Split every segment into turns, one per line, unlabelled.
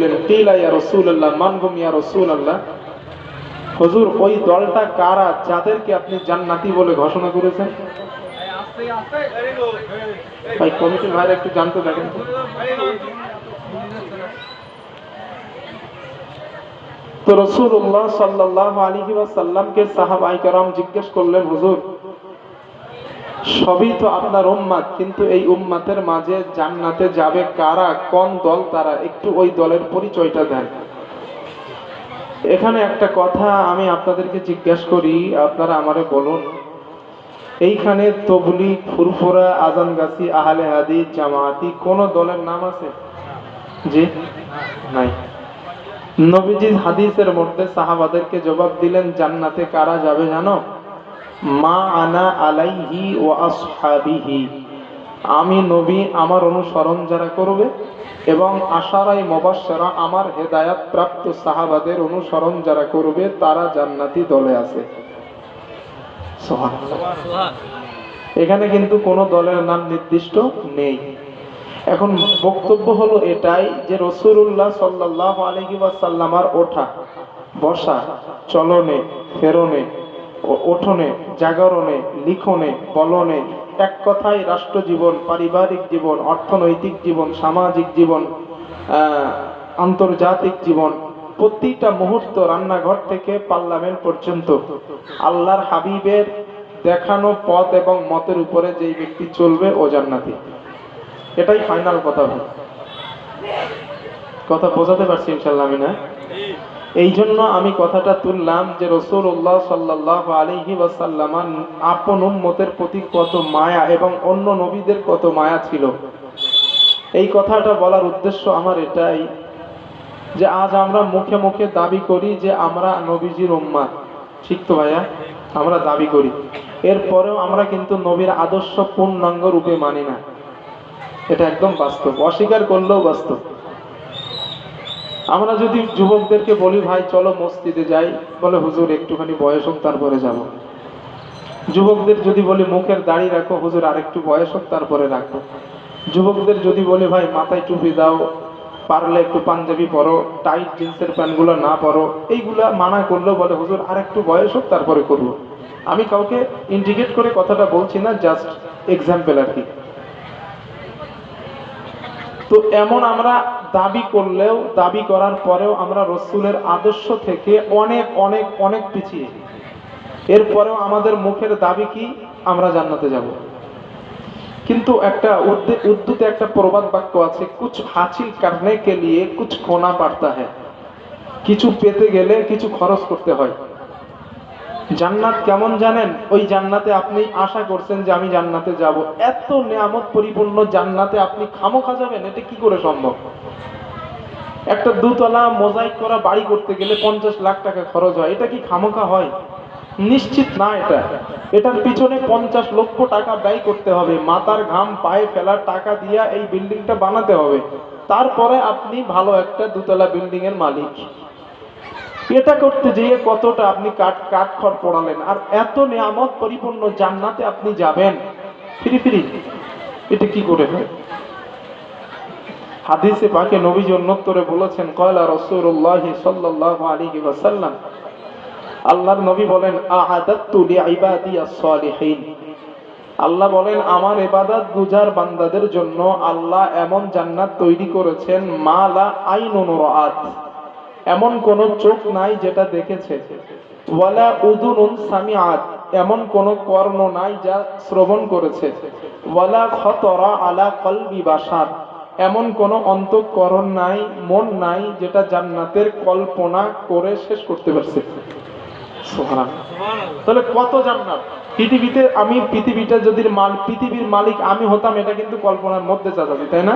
গেলেন, কিলা ইয়া রাসূলুল্লাহ, মান হুম ইয়া রাসূলুল্লাহ? হুজুর, ওই দলটা কারা যাদেরকে আপনি জান্নাতি বলে ঘোষণা করেছেন? ভাই কমিটির ভাইরা একটু জানতে দেখেন। তো রাসূলুল্লাহ সাল্লাল্লাহু আলাইহি ওয়াসাল্লামকে সাহাবায়ে কেরাম জিজ্ঞেস করলেন, হুজুর সবই তো আপনার উম্মাত, কিন্তু এই উম্মাতের মাঝে জান্নাতে যাবে কারা, কোন দল তারা, একটু ওই দলের পরিচয়টা দেন। এখানে একটা কথা আমি আপনাদেরকে জিজ্ঞাসা করি, আপনারা আমারে বলুন, এইখানে তবলিগ, ফুরফুরা, আজানগাছি, আহলে হাদিস, জামায়াতি কোন দলের নাম আছে? জি নাই। নবীজি হাদিসের মধ্যে সাহাবাদেরকে জবাব দিলেন, জান্নাতে কারা যাবে জানো? মা আনা আলাইহি ওয়া আসহাবিহি, আমি নবী, আমার অনুসরণ যারা করবে, এবং আশারাই মুবাশশারা, আমার হেদায়েত প্রাপ্ত সাহাবাদের অনুসরণ যারা করবে, তারা জান্নাতি দলে আছে। সুবহানাল্লাহ। এখানে কিন্তু কোনো দলের নাম নির্দিষ্ট নেই। এখন বক্তব্য হলো এটাই যে রাসূলুল্লাহ সাল্লাল্লাহু আলাইহি ওয়াসাল্লামের ওঠা, বসা, চলনে, ফেরনে, ওঠনে, জাগরণে, লিখনে, বলনে, এক কথায় রাষ্ট্র জীবন, পারিবারিক জীবন, অর্থনৈতিক জীবন, সামাজিক জীবন, আন্তর্জাতিক জীবন, প্রতিটা মুহূর্ত, রান্নাঘর থেকে পার্লামেন্ট পর্যন্ত আল্লাহর হাবিবের দেখানো পথ এবং মতের উপরে যেই ব্যক্তি চলবে ও জান্নাতি। এটাই ফাইনাল কথা। কথা বোঝাতে পারছি ইনশাআল্লাহ আমি, না? এই জন্য আমি কথাটা তুললাম যে রাসূলুল্লাহ সাল্লাল্লাহু আলাইহি ওয়াসাল্লাম আপন উম্মতের প্রতি কত মায়া এবং অন্য নবীদের কত মায়া ছিল। এই কথাটা বলার উদ্দেশ্য আমার এটাই যে আজ আমরা মুখে মুখে দাবি করি যে আমরা নবীজির উম্মাত, ঠিক তো ভাইয়া? আমরা দাবি করি, এরপরেও আমরা কিন্তু নবীর আদর্শ পূর্ণাঙ্গ রূপে মানি না। এটা একদম বাস্তব, অস্বীকার করলেও বাস্তব। আমরা যদি যুবকদেরকে বলি, ভাই চলো মসজিদে যাই, বলে হুজুর একটুখানি বয়স হোক তারপরে যাব। যুবকদের যদি বলি মুখের দাড়ি রাখো, হুজুর আরেকটু বয়স হোক তারপরে রাখো। যুবকদের যদি বলি ভাই মাথায় টুপি দাও, পারলে একটু পাঞ্জাবি পরো, টাইট জিন্সের প্যান্টগুলো না পরো, এইগুলা মানা করলেও বলে হুজুর আরেকটু বয়স হোক তারপরে করবো। আমি কাউকে ইন্ডিকেট করে কথাটা বলছি না, জাস্ট এক্সাম্পল আর কি। তো এমন আমরা দাবি করলেও, দাবি করার পরেও আমরা রাসূলের আদর্শ থেকে অনেক অনেক অনেক পিছিয়ে। এরপরেও আমাদের মুখের দাবি কি? আমরা জান্নাতে যাব। কিন্তু একটা উর্দুতে একটা প্রবাদ বাক্য আছে, কুছ হাসিল করনে কে লিয়ে কুছ খোনা পড়তা হ্যায়। কিছু পেতে গেলে কিছু খরচ করতে হয়। জান্নাত কেমন জানেন? ওই জান্নাতে আপনি আশা করছেন যে আমি জান্নাতে যাব, এত নিয়ামত পরিপূর্ণ জান্নাতে আপনি খামোখা যাবেন, এটা কি করে সম্ভব? একটা দুতলা মোজাইক করা বাড়ি করতে গেলে 50 লাখ টাকা খরচ হয়, এটা কি খামোখা হয়? নিশ্চিত না। এটার পিছনে 50 লক্ষ টাকা ব্যয় করতে হবে, মাথার ঘাম পায়ে ফেলার টাকা দিয়া এই বিল্ডিংটা বানাতে হবে, তারপরে আপনি ভালো একটা দুতলা বিল্ডিং এর মালিক। এটা করতে যেয়ে কতটা আপনি কাঠখড় পোড়ালেন, আর এত নিয়ামত পরিপূর্ণ জান্নাতে আপনি যাবেন ফ্রি ফ্রি, এটা কি করে হয়? হাদিসে পাকে নবীজি অন্যত্তরে বলেছেন, ক্বালা রাসূলুল্লাহ সাল্লাল্লাহু আলাইহি ওয়াসাল্লাম, আল্লাহর নবী বলেন, আ'আদাতু লিইবাদিয়াস সালিহিন, আল্লাহ বলেন আমার ইবাদত গুজার বান্দাদের জন্য আল্লাহ এমন জান্নাত তৈরি করেছেন, মা লা আইনুন রাআত, এমন কোন চোখ নাই যেটা দেখেছে, ওয়ালা উযুনুন সামিআত, এমন কোন কর্ণ নাই যা শ্রবণ করেছে, ওয়ালা খাতারা আলা কলবি বাশার, এমন কোন অন্তঃকরণ নাই, মন নাই যেটা জান্নাতের কল্পনা করে শেষ করতে পারছে। সুবহানাল্লাহ। তাহলে কত জান্নাত পৃথিবীতে! আমি পৃথিবীটা যদি পৃথিবীর মালিক আমি হতাম, এটা কিন্তু কল্পনার মধ্যে যাবে, তাই না?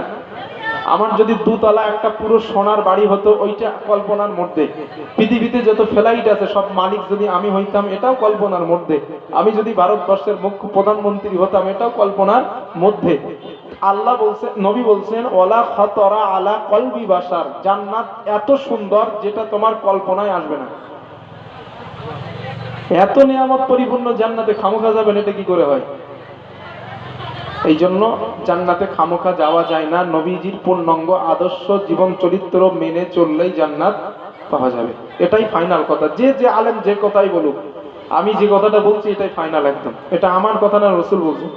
আমার যদি দুতলা একটা পুরো সোনার বাড়ি হতো, ওইটা কল্পনার মধ্যে। পৃথিবীতে যত ফ্লাইট আছে সব মালিক যদি আমি হইতাম, এটাও কল্পনার মধ্যে। আমি যদি ভারতবর্ষের মুখ্য প্রধানমন্ত্রী হতাম, এটাও কল্পনার মধ্যে। আল্লাহ বলছেন, নবী বলছেন, ওয়ালা খাতারা আলা কলবি বাশার, জান্নাত এত সুন্দর যেটা তোমার কল্পনায় আসবে না। এত নিয়ামত পরিপূর্ণ জান্নাতে খামোখা যাবেন, এটা কি করে হয়? এই জন্য জান্নাতে খামোখা যাওয়া যায় না, নবীজির পূর্ণাঙ্গ আদর্শ জীবন চরিত্র মেনে চললেই জান্নাত পাওয়া যাবে। এটাই ফাইনাল কথা। যে যে আলেম যে কথাই বলুক, আমি যে কথাটা বলছি এটাই ফাইনাল একদম। এটা আমার কথা না, রাসূল বলছেন।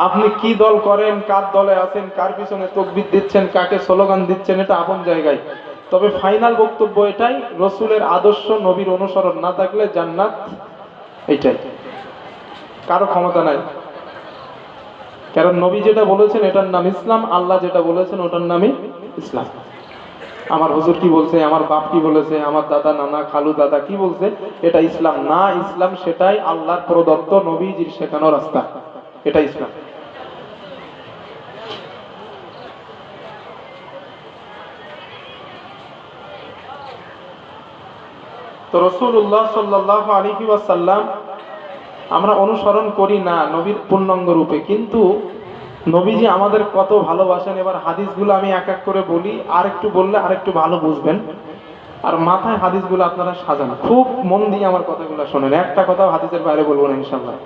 আপনি কি দল করেন, কার দলে আছেন, কার পিছনে তাকবীর দিচ্ছেন, কাকে স্লোগান দিচ্ছেন, এটা আপন জায়গায়। তবে ফাইনাল বক্তব্য এটাই, রাসূলের আদর্শ নবীর অনুসরণ না থাকলে জান্নাত এইটাই, কারো ক্ষমতা নাই। কারণ নবী যেটা বলেছেন এটার নাম ইসলাম, আল্লাহ যেটা বলেছেন ওটার নামই ইসলাম। আমার হুজুর কি বলছে, আমার বাপ কি বলেছে, আমার দাদা নানা খালু দাদা কি বলছে, এটা ইসলাম না। ইসলাম সেটাই আল্লাহর প্রদত্ত নবীজির শেখানো রাস্তা, এটা ইসলাম। তো রাসূলুল্লাহ সাল্লাল্লাহু আলাইহি ওয়াসাল্লাম আমরা অনুসরণ করি না নবীর পূর্ণাঙ্গ রূপে, কিন্তু নবীজি আমাদের কত ভালোবাসেন। এবার হাদিসগুলো আমি এক এক করে বলি, আর একটু বললে আর একটু ভালো বুঝবেন। আর মাথায় হাদিসগুলো আপনারা সাজান, খুব মন দিয়ে আমার কথাগুলো শোনেন, একটা কথাও হাদিসের বাইরে বলবো না ইনশাআল্লাহ।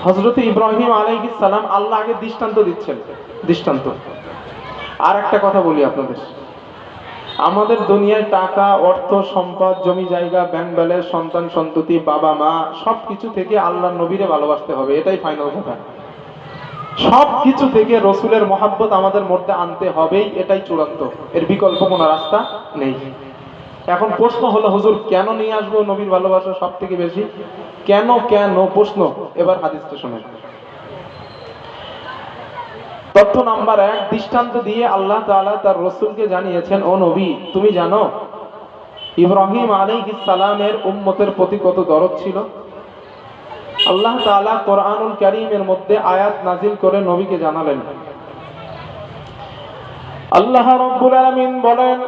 হযরত ইব্রাহিম আলাইহিস সালাম আল্লাহ আগে দৃষ্টান্ত দিচ্ছেন, দৃষ্টান্ত। আর একটা কথা বলি আপনাদের, আমাদের দুনিয়ায় টাকা অর্থ সম্পদ জমি জায়গা ব্যাংক ব্যালেন্স সন্তান সন্ততি বাবা মা সবকিছু থেকে আল্লাহর নবীরে ভালোবাসতে হবে, এটাই ফাইনাল কথা। সবকিছু থেকে রসুলের মহাব্বত আমাদের মধ্যে আনতে হবেই, এটাই চূড়ান্ত, এর বিকল্প কোনো রাস্তা নেই। এখন প্রশ্ন হলো, হুজুর কেন নিয়ে আসবো নবীর ভালোবাসা সব থেকে বেশি, কেন কেন প্রশ্ন। এবার হাদিসটা শুনেন। তথ্য নাম্বার 1, দৃষ্টান্ত দিয়ে আল্লাহ তাআলা তার রাসূলকে জানিয়েছেন, ও নবী তুমি জানো ইব্রাহিম আলাইহিস সালামের উম্মতের প্রতি কত দরদ ছিল। আল্লাহ তাআলা কোরআনুল কারীমের মধ্যে আয়াত নাজিল করে নবীকে জানালেন। আল্লাহ রাব্বুল আলামিন বলেন,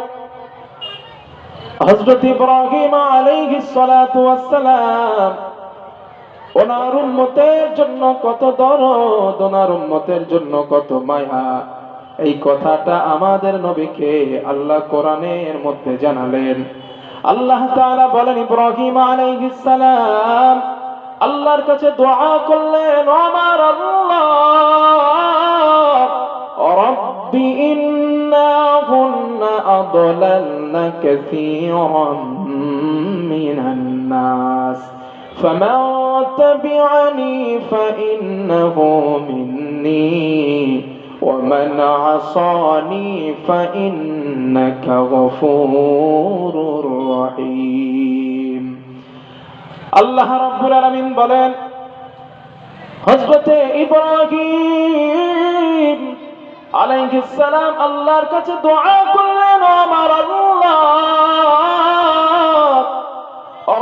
হযরত ইব্রাহিম আলাইহিস সালাতু ওয়াস সালাম ওনার উম্মতের জন্য কত দরদ, ওনার উম্মতের জন্য কত মায়া, এই কথাটা আমাদের নবীকে আল্লাহ কোরআনের মধ্যে জানালেন। আল্লাহ তাআলা বলেন, ইব্রাহিম আলাইহিস সালাম আল্লাহর কাছে দোয়া করলেন, ও আমার আল্লাহ, রব্বি ইন্নাহুন্না আদলালনা কাসীরাম মিনান নাস فمن تبعني فإنه مني ومن عصاني فإنك غفور رحيم। আল্লাহ রাব্বুল আলামিন বলেন, হযরত ইব্রাহিম আলাইহিস সালাম আল্লাহর কাছে দোয়া করলেন, ও আমার আল্লাহ,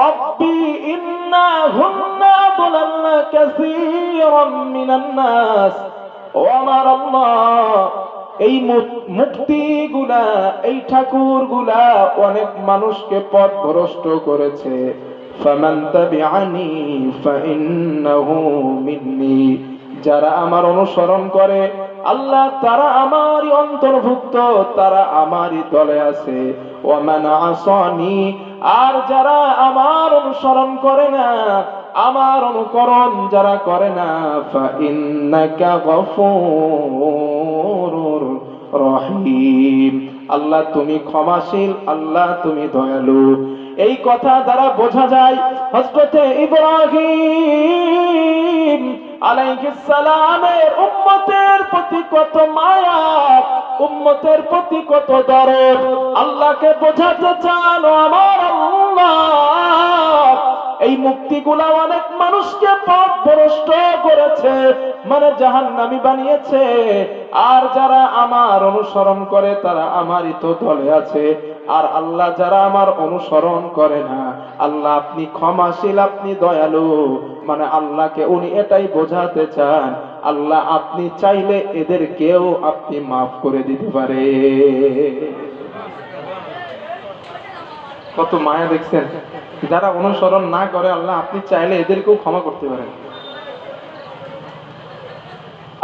রব্বি ইন্নাহুন্না আদলালনা কাসীরাম মিনান নাস, ও আমার আল্লাহ, এই মুক্তিগুলা এই ঠাকুরগুলা অনেক মানুষকে পথভ্রষ্ট করেছে। ফামান তাবিআনি ফাইন্নাহু মিন্নি, যারা আমার অনুসরণ করে আল্লাহ তারা আমারই অন্তর্ভুক্ত, তারা আমারই দলে আছে। ওয়ামান আসানি, আর যারা আমার অনুসরণ করে না, আমার অনুকরণ যারা করে না, ফাইন্নাকা গফুরুর রহিম, আল্লাহ তুমি ক্ষমাশীল, আল্লাহ তুমি দয়ালু। এই কথা দ্বারা বোঝা যায় হযরত ইব্রাহিম আলাইহিস সালামের উম্মতের প্রতি কত মায়া, উম্মতের প্রতি কত দরদ। আল্লাহকে বোঝাতে চান, ও আমার আল্লাহ, এই মুক্তিগুলা অনেক মানুষকে পথভ্রষ্ট করেছে, মানে জাহান্নামী বানিয়েছে। আর যারা আমার অনুসরণ করে তারা আমারই তো দলে আছে। আর আল্লাহ যারা আমার অনুসরণ করে না, আল্লাহ আপনি ক্ষমাশীল, আপনি দয়ালু, মানে আল্লাহকে উনি এটাই বোঝাতে চান, আল্লাহ আপনি চাইলে এদেরকেও আপনি মাফ করে দিতে পারে। কত মায়া দেখছেন, যারা অনুসরণ না করে আল্লাহ আপনি চাইলে এদেরকেও ক্ষমা করতে পারেন।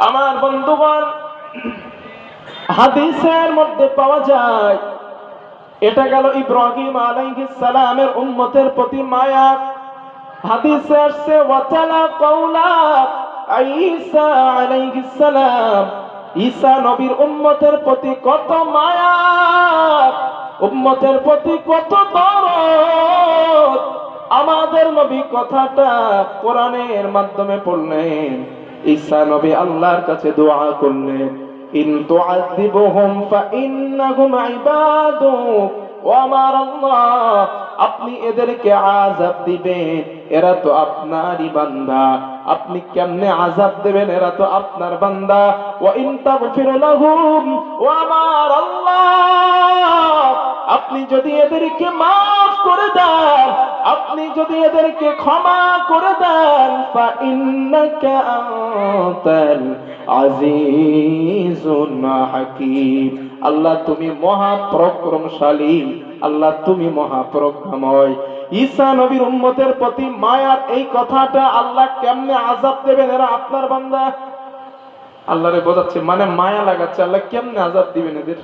আমার বন্ধুগণ, হাদিসের মধ্যে পাওয়া যায়, এটা গেল ইব্রাহিম আলাইহিস সালামের উম্মতের প্রতি মায়া। হাদিসে আসছে, ওয়াতালা কওলা ঈসা আলাইহিস সালাম, ঈসা নবীর উম্মতের প্রতি কত মায়া, উম্মতের প্রতি কত দরদ। আমাদের নবী কথাটা কোরআনের মাধ্যমে পড়লেন। ঈসা নবী আল্লাহর কাছে দোয়া করলেন, ইন তুআযিবুহুম ফাইন্নাহুম ইবাদুক। ও আমার আল্লাহ, আপনি এদেরকে আযাব দিবেন, এরা তো আপনারই বান্দা। আপনি কেমনে আযাব দেবেন, এরা তো আপনার বান্দা। ওয়া ইন তাগফির লাহুম, ও আমার আল্লাহ, আপনি যদি এদেরকে মাফ করে দেন, আপনি যদি এদেরকে ক্ষমা করে দেন, ফাইন্নাকা আনতাল আজিজুন হাকীম। আল্লাহ তুমি মহাপরাক্রমশালী, আল্লাহ তুমি মহাপ্রজ্ঞাময়। ঈসা নবীর উম্মতের প্রতি মায়ার এই কথাটা, আল্লাহ কেমনে আযাব দেবেন, এরা আপনার বান্দা। আল্লাহরে বোঝাচ্ছে, মানে মায়া লাগাচ্ছে, আল্লাহ কেমনে আযাব দিবেন এদের,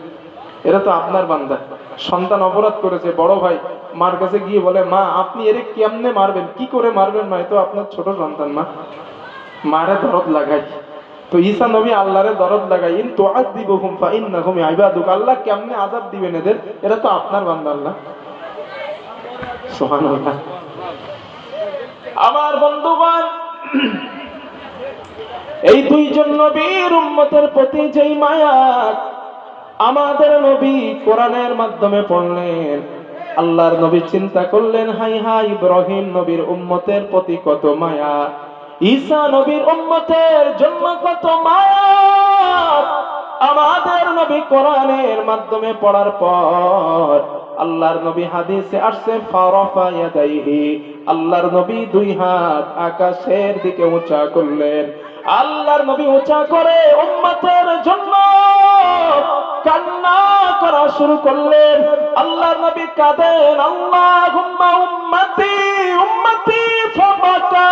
এরা তো আপনার বান্দা। সন্তান অপরাধ করেছে, বড় ভাই মার কাছে গিয়ে বলে, মা আপনি এরে কেমনে মারবেন, কি করে মারবেন, মা এ তো আপনার ছোট সন্তান, মা মারে দরদ লাগাই। তো ঈসা নবী আল্লাহরে দরদ লাগাই, ইন তুআযিবুহুম ফাইন্নাহুম ইবাদুক, আল্লাহ কেমনে আযাব দিবেন এদের, এরা তো আপনার বান্দা আল্লাহ। সুবহানাল্লাহ। আমার বন্ধুগণ, এই দুইজন নবীর উম্মতের প্রতি যেই মায়া আমাদের নবী কোরআনের মাধ্যমে পড়লেন, আল্লাহর নবী চিন্তা করলেন, হাই হাই ইব্রাহিম নবীর উম্মতের প্রতি কত মায়া, ঈসা নবীর উম্মতের জন্য কত মায়া। আমাদের নবী কোরআনের মাধ্যমে পড়ার পর আল্লাহর নবী হাদিসে আসছে, ফারাফা ইয়াদাইহি, আল্লাহর নবী দুই হাত আকাশের দিকে উঁচা করলেন। আল্লাহর নবী উঁচা করে উম্মতের জন্য কান্না করা শুরু করলেন। আল্লাহর নবী কাঁদেন, আল্লাহুম্মা উম্মতি উম্মতি ফাবাকা,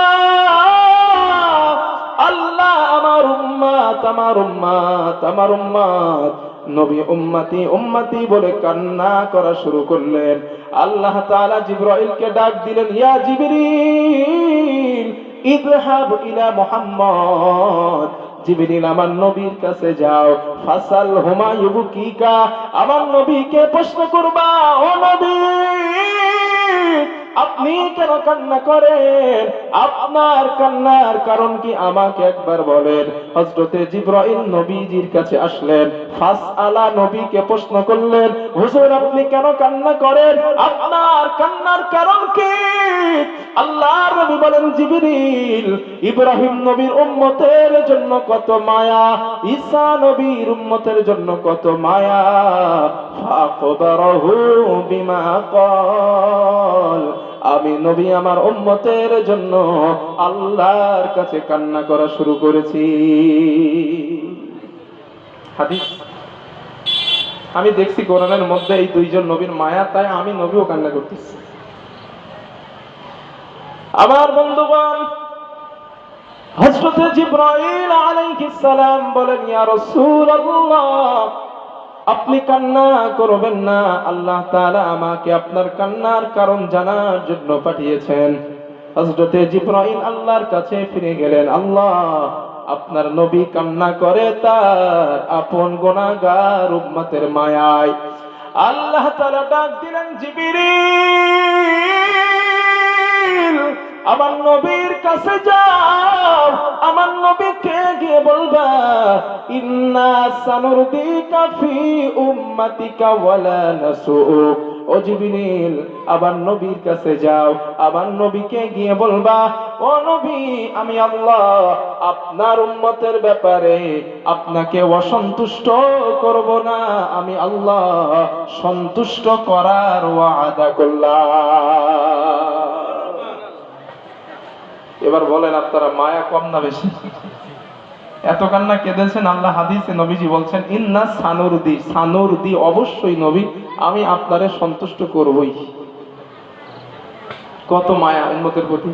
আল্লাহ আমার উম্মত আমার উম্মত আমার উম্মত। নবী উম্মতি উম্মতি বলে কান্না করা শুরু করলেন। আল্লাহ তাআলা জিবরাইলকে ডাক দিলেন, ইয়া জিবরিল ইযহাব ইলা মুহাম্মদ, জিবরিল আমার নবীর কাছে যাও, ফাসাল হুমা ইউবকিকা, আমার নবীকে প্রশ্ন করবা, ও নবী আপনি কেন কান্না করেন, আপনার কান্নার কারণ কি আমাকে একবার বলেন। হযরতে জিবরাইল নবীজির কাছে আসলেন, ফাসআলা, নবীকে প্রশ্ন করলেন, হুজুর আপনি কেন কান্না করেন, আপনার কান্নার কারণ কি। আল্লাহর নবী বলেন, জিবরিল ইব্রাহিম নবীর উম্মতের জন্য কত মায়া, ঈসা নবীর উম্মতের জন্য কত মায়া। ফাকবারহু বিমা ক্বাল, আমি নবী আমার উম্মতের জন্য আল্লাহর কাছে কান্না করা শুরু করেছি। হাদিস আমি দেখছি কোরআনের মধ্যে এই দুইজন নবীর মায়া, তাই আমি নবীও কান্না করতেছি। আমার বন্ধুগণ, হযরতে জিবরাইল আলাইহিস সালাম বলেন, ইয়া রাসূলুল্লাহ আপনি কান্না করবেন না, আল্লাহ তাআলা আমাকে আপনার কান্নার কারণ জানার জন্য পাঠিয়েছেন। হযরতে জিবরাইল আল্লাহর কাছে ফিরে গেলেন, আল্লাহ আপনার নবী কান্না করে তার আপন গুনাহগার উম্মতের মায়ায়। আল্লাহ তাআলা ডাক দিলেন, জিবরিল আমার নবীর কাছে যাও, আমার নবীকে গিয়ে বলবা, ইন্না সানুরদিকা ফি উম্মাতিকা ওয়ালা নাসুক। ও জিবরিল আমার নবীর কাছে যাও, আমার নবীকে গিয়ে বলবা, ও নবী আমি আল্লাহ আপনার উম্মতের ব্যাপারে আপনাকে অসন্তুষ্ট করব না, আমি আল্লাহ সন্তুষ্ট করার ওয়াদা করলাম। এবার বলেন আপনারা মায়া কম না বেশি? এত কান্না কেঁদেছেন। আল্লাহ হাদিসে নবীজি বলছেন, ইন্না সানুরদি, সানুরদি অবশ্যই নবী আমি আপনারে সন্তুষ্ট করবই। কত মায়া উম্মতের প্রতি।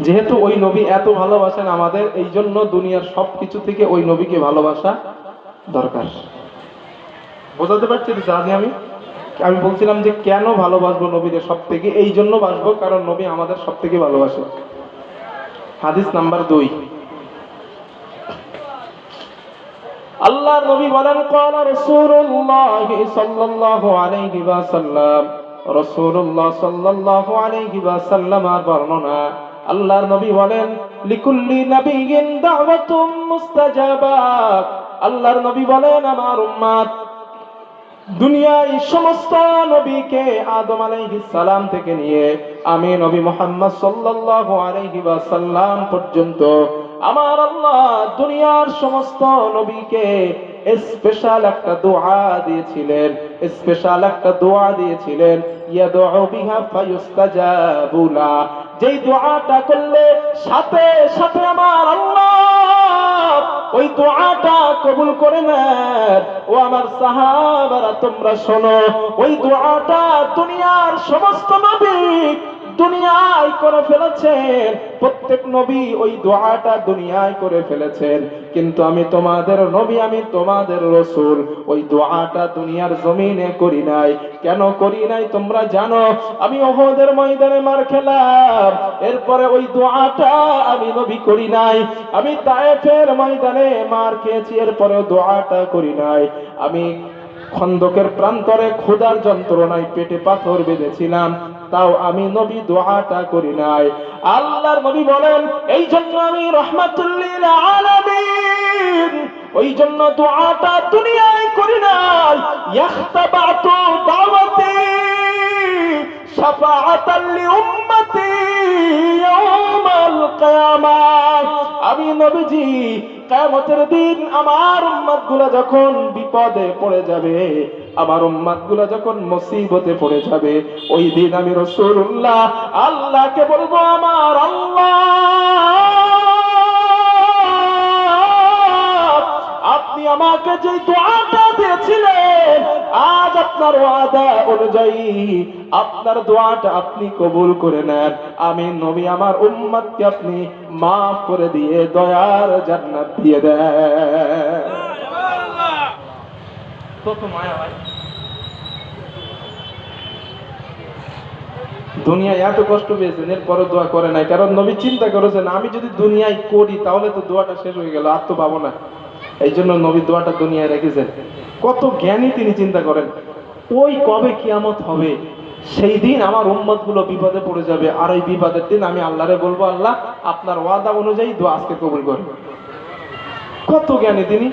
যেহেতু ওই নবী এত ভালোবাসেন আমাদের, এই জন্য দুনিয়ার সবকিছু থেকে ওই নবীকে ভালোবাসা দরকার। বোঝাতে পারছি তো আজ আমি বলছিলাম যে কেন ভালোবাসবো নবীদের সব থেকে, এই জন্য বাসবো কারণ নবী আমাদের সব থেকে ভালোবাসে। হাদিস নাম্বার 2, আল্লাহর নবী বলেন ক্বালা রাসূলুল্লাহ সাল্লাল্লাহু আলাইহি ওয়াসাল্লাম, রাসূলুল্লাহ সাল্লাল্লাহু আলাইহি ওয়াসাল্লামের বর্ণনা, আল্লাহর নবী বলেন লিকুল্লি নাবিয়্যিন দাওয়াতুম মুস্তাজাবাত। আল্লাহর নবী বলেন আমার উম্মত দুনিয়ায় সমস্ত নবীকে আদম আলাইহিস সালাম থেকে নিয়ে আমি নবী মুহাম্মদ সাল্লাল্লাহু আলাইহি ওয়াসাল্লাম পর্যন্ত আমার আল্লাহ দুনিয়ার সমস্ত নবীকে স্পেশাল একটা দোয়া দিয়েছিলেন, স্পেশাল একটা দোয়া দিয়েছিলেন, ইয়াদউ বিহা ফায়ুস্তাজাবু লা, যেই দোয়াটা করলে সাথে সাথে আমার আল্লাহ ওই দোয়াটা কবুল করে নেন। ও আমার সাহাবারা তোমরা শোনো, ওই দোয়াটা দুনিয়ার সমস্ত নবী দুনিয়ায় করে ফেলেছেন, প্রত্যেক নবী ওই দোয়াটা দুনিয়ায় করে ফেলেছেন, কিন্তু আমি তোমাদের নবী, আমি তোমাদের রাসূল ওই দোয়াটা দুনিয়ার জমিনে করি নাই। কেন করি নাই তোমরা জানো? আমি উহুদের ময়দানে মার খেলাম, এরপরে ওই দোয়াটা আমি নবী করি নাই। আমি তায়েফের ময়দানে মার খেয়েছি, এরপরে দোয়াটা করি নাই। আমি খন্দকের প্রান্তরে ক্ষুধার যন্ত্রণায় পেটে পাথর বেঁধেছিলাম, তাও আমি নবী দোয়াটা করি নাই। আল্লাহর নবী বলেন এই জন্য আমি রাহমাতুল লিল আলামিন ওই জন্য দোয়াটা দুনিয়ায় করি নাই। ইখতাবাতু দাওয়াতি শাফাআতাল লি উম্মতি ইয়াউমাল কিয়ামাহ। আমি নবীজি কিয়ামতের দিন আমার উম্মতগুলো যখন বিপদে পড়ে যাবে, আমার উম্মতগুলো যখন মুসিবতে পড়ে যাবে, ওই দিন আমি রাসূলুল্লাহ আল্লাহকে বলবো আমার আল্লাহ আপনি আমাকে যে দোয়াটা দিয়েছিলেন, আজ আপনার ওয়াদা অনুযায়ী আপনার দোয়াটা আপনি কবুল করে নেন। আমি নবী আমার উম্মতকে আপনি মাফ করে দিয়ে দয়ার জান্নাত দিয়ে দেন। কত মায়া ভাই, দুনিয়ায় এত কষ্ট পেয়েছেন, এরপরে দোয়া করে নাই, কারণ নবী চিন্তা করেছেন আমি যদি দুনিয়ায় করি তাহলে তো দোয়াটা শেষ হয়ে গেল, আর তো পাবো না। এই জন্য নবী দোয়াটা দুনিয়ায় রেখেছেন। কত জ্ঞানী তিনি চিন্তা করেন, ওই কবে কিয়ামত হবে, সেই দিন আমার উম্মত গুলো বিপদে পড়ে যাবে, আর ওই বিপদের দিন আমি আল্লাহরে বলবো আল্লাহ আপনার ওয়াদা অনুযায়ী দোয়া আজকে কবুল করুন। কত জ্ঞানী তিনি,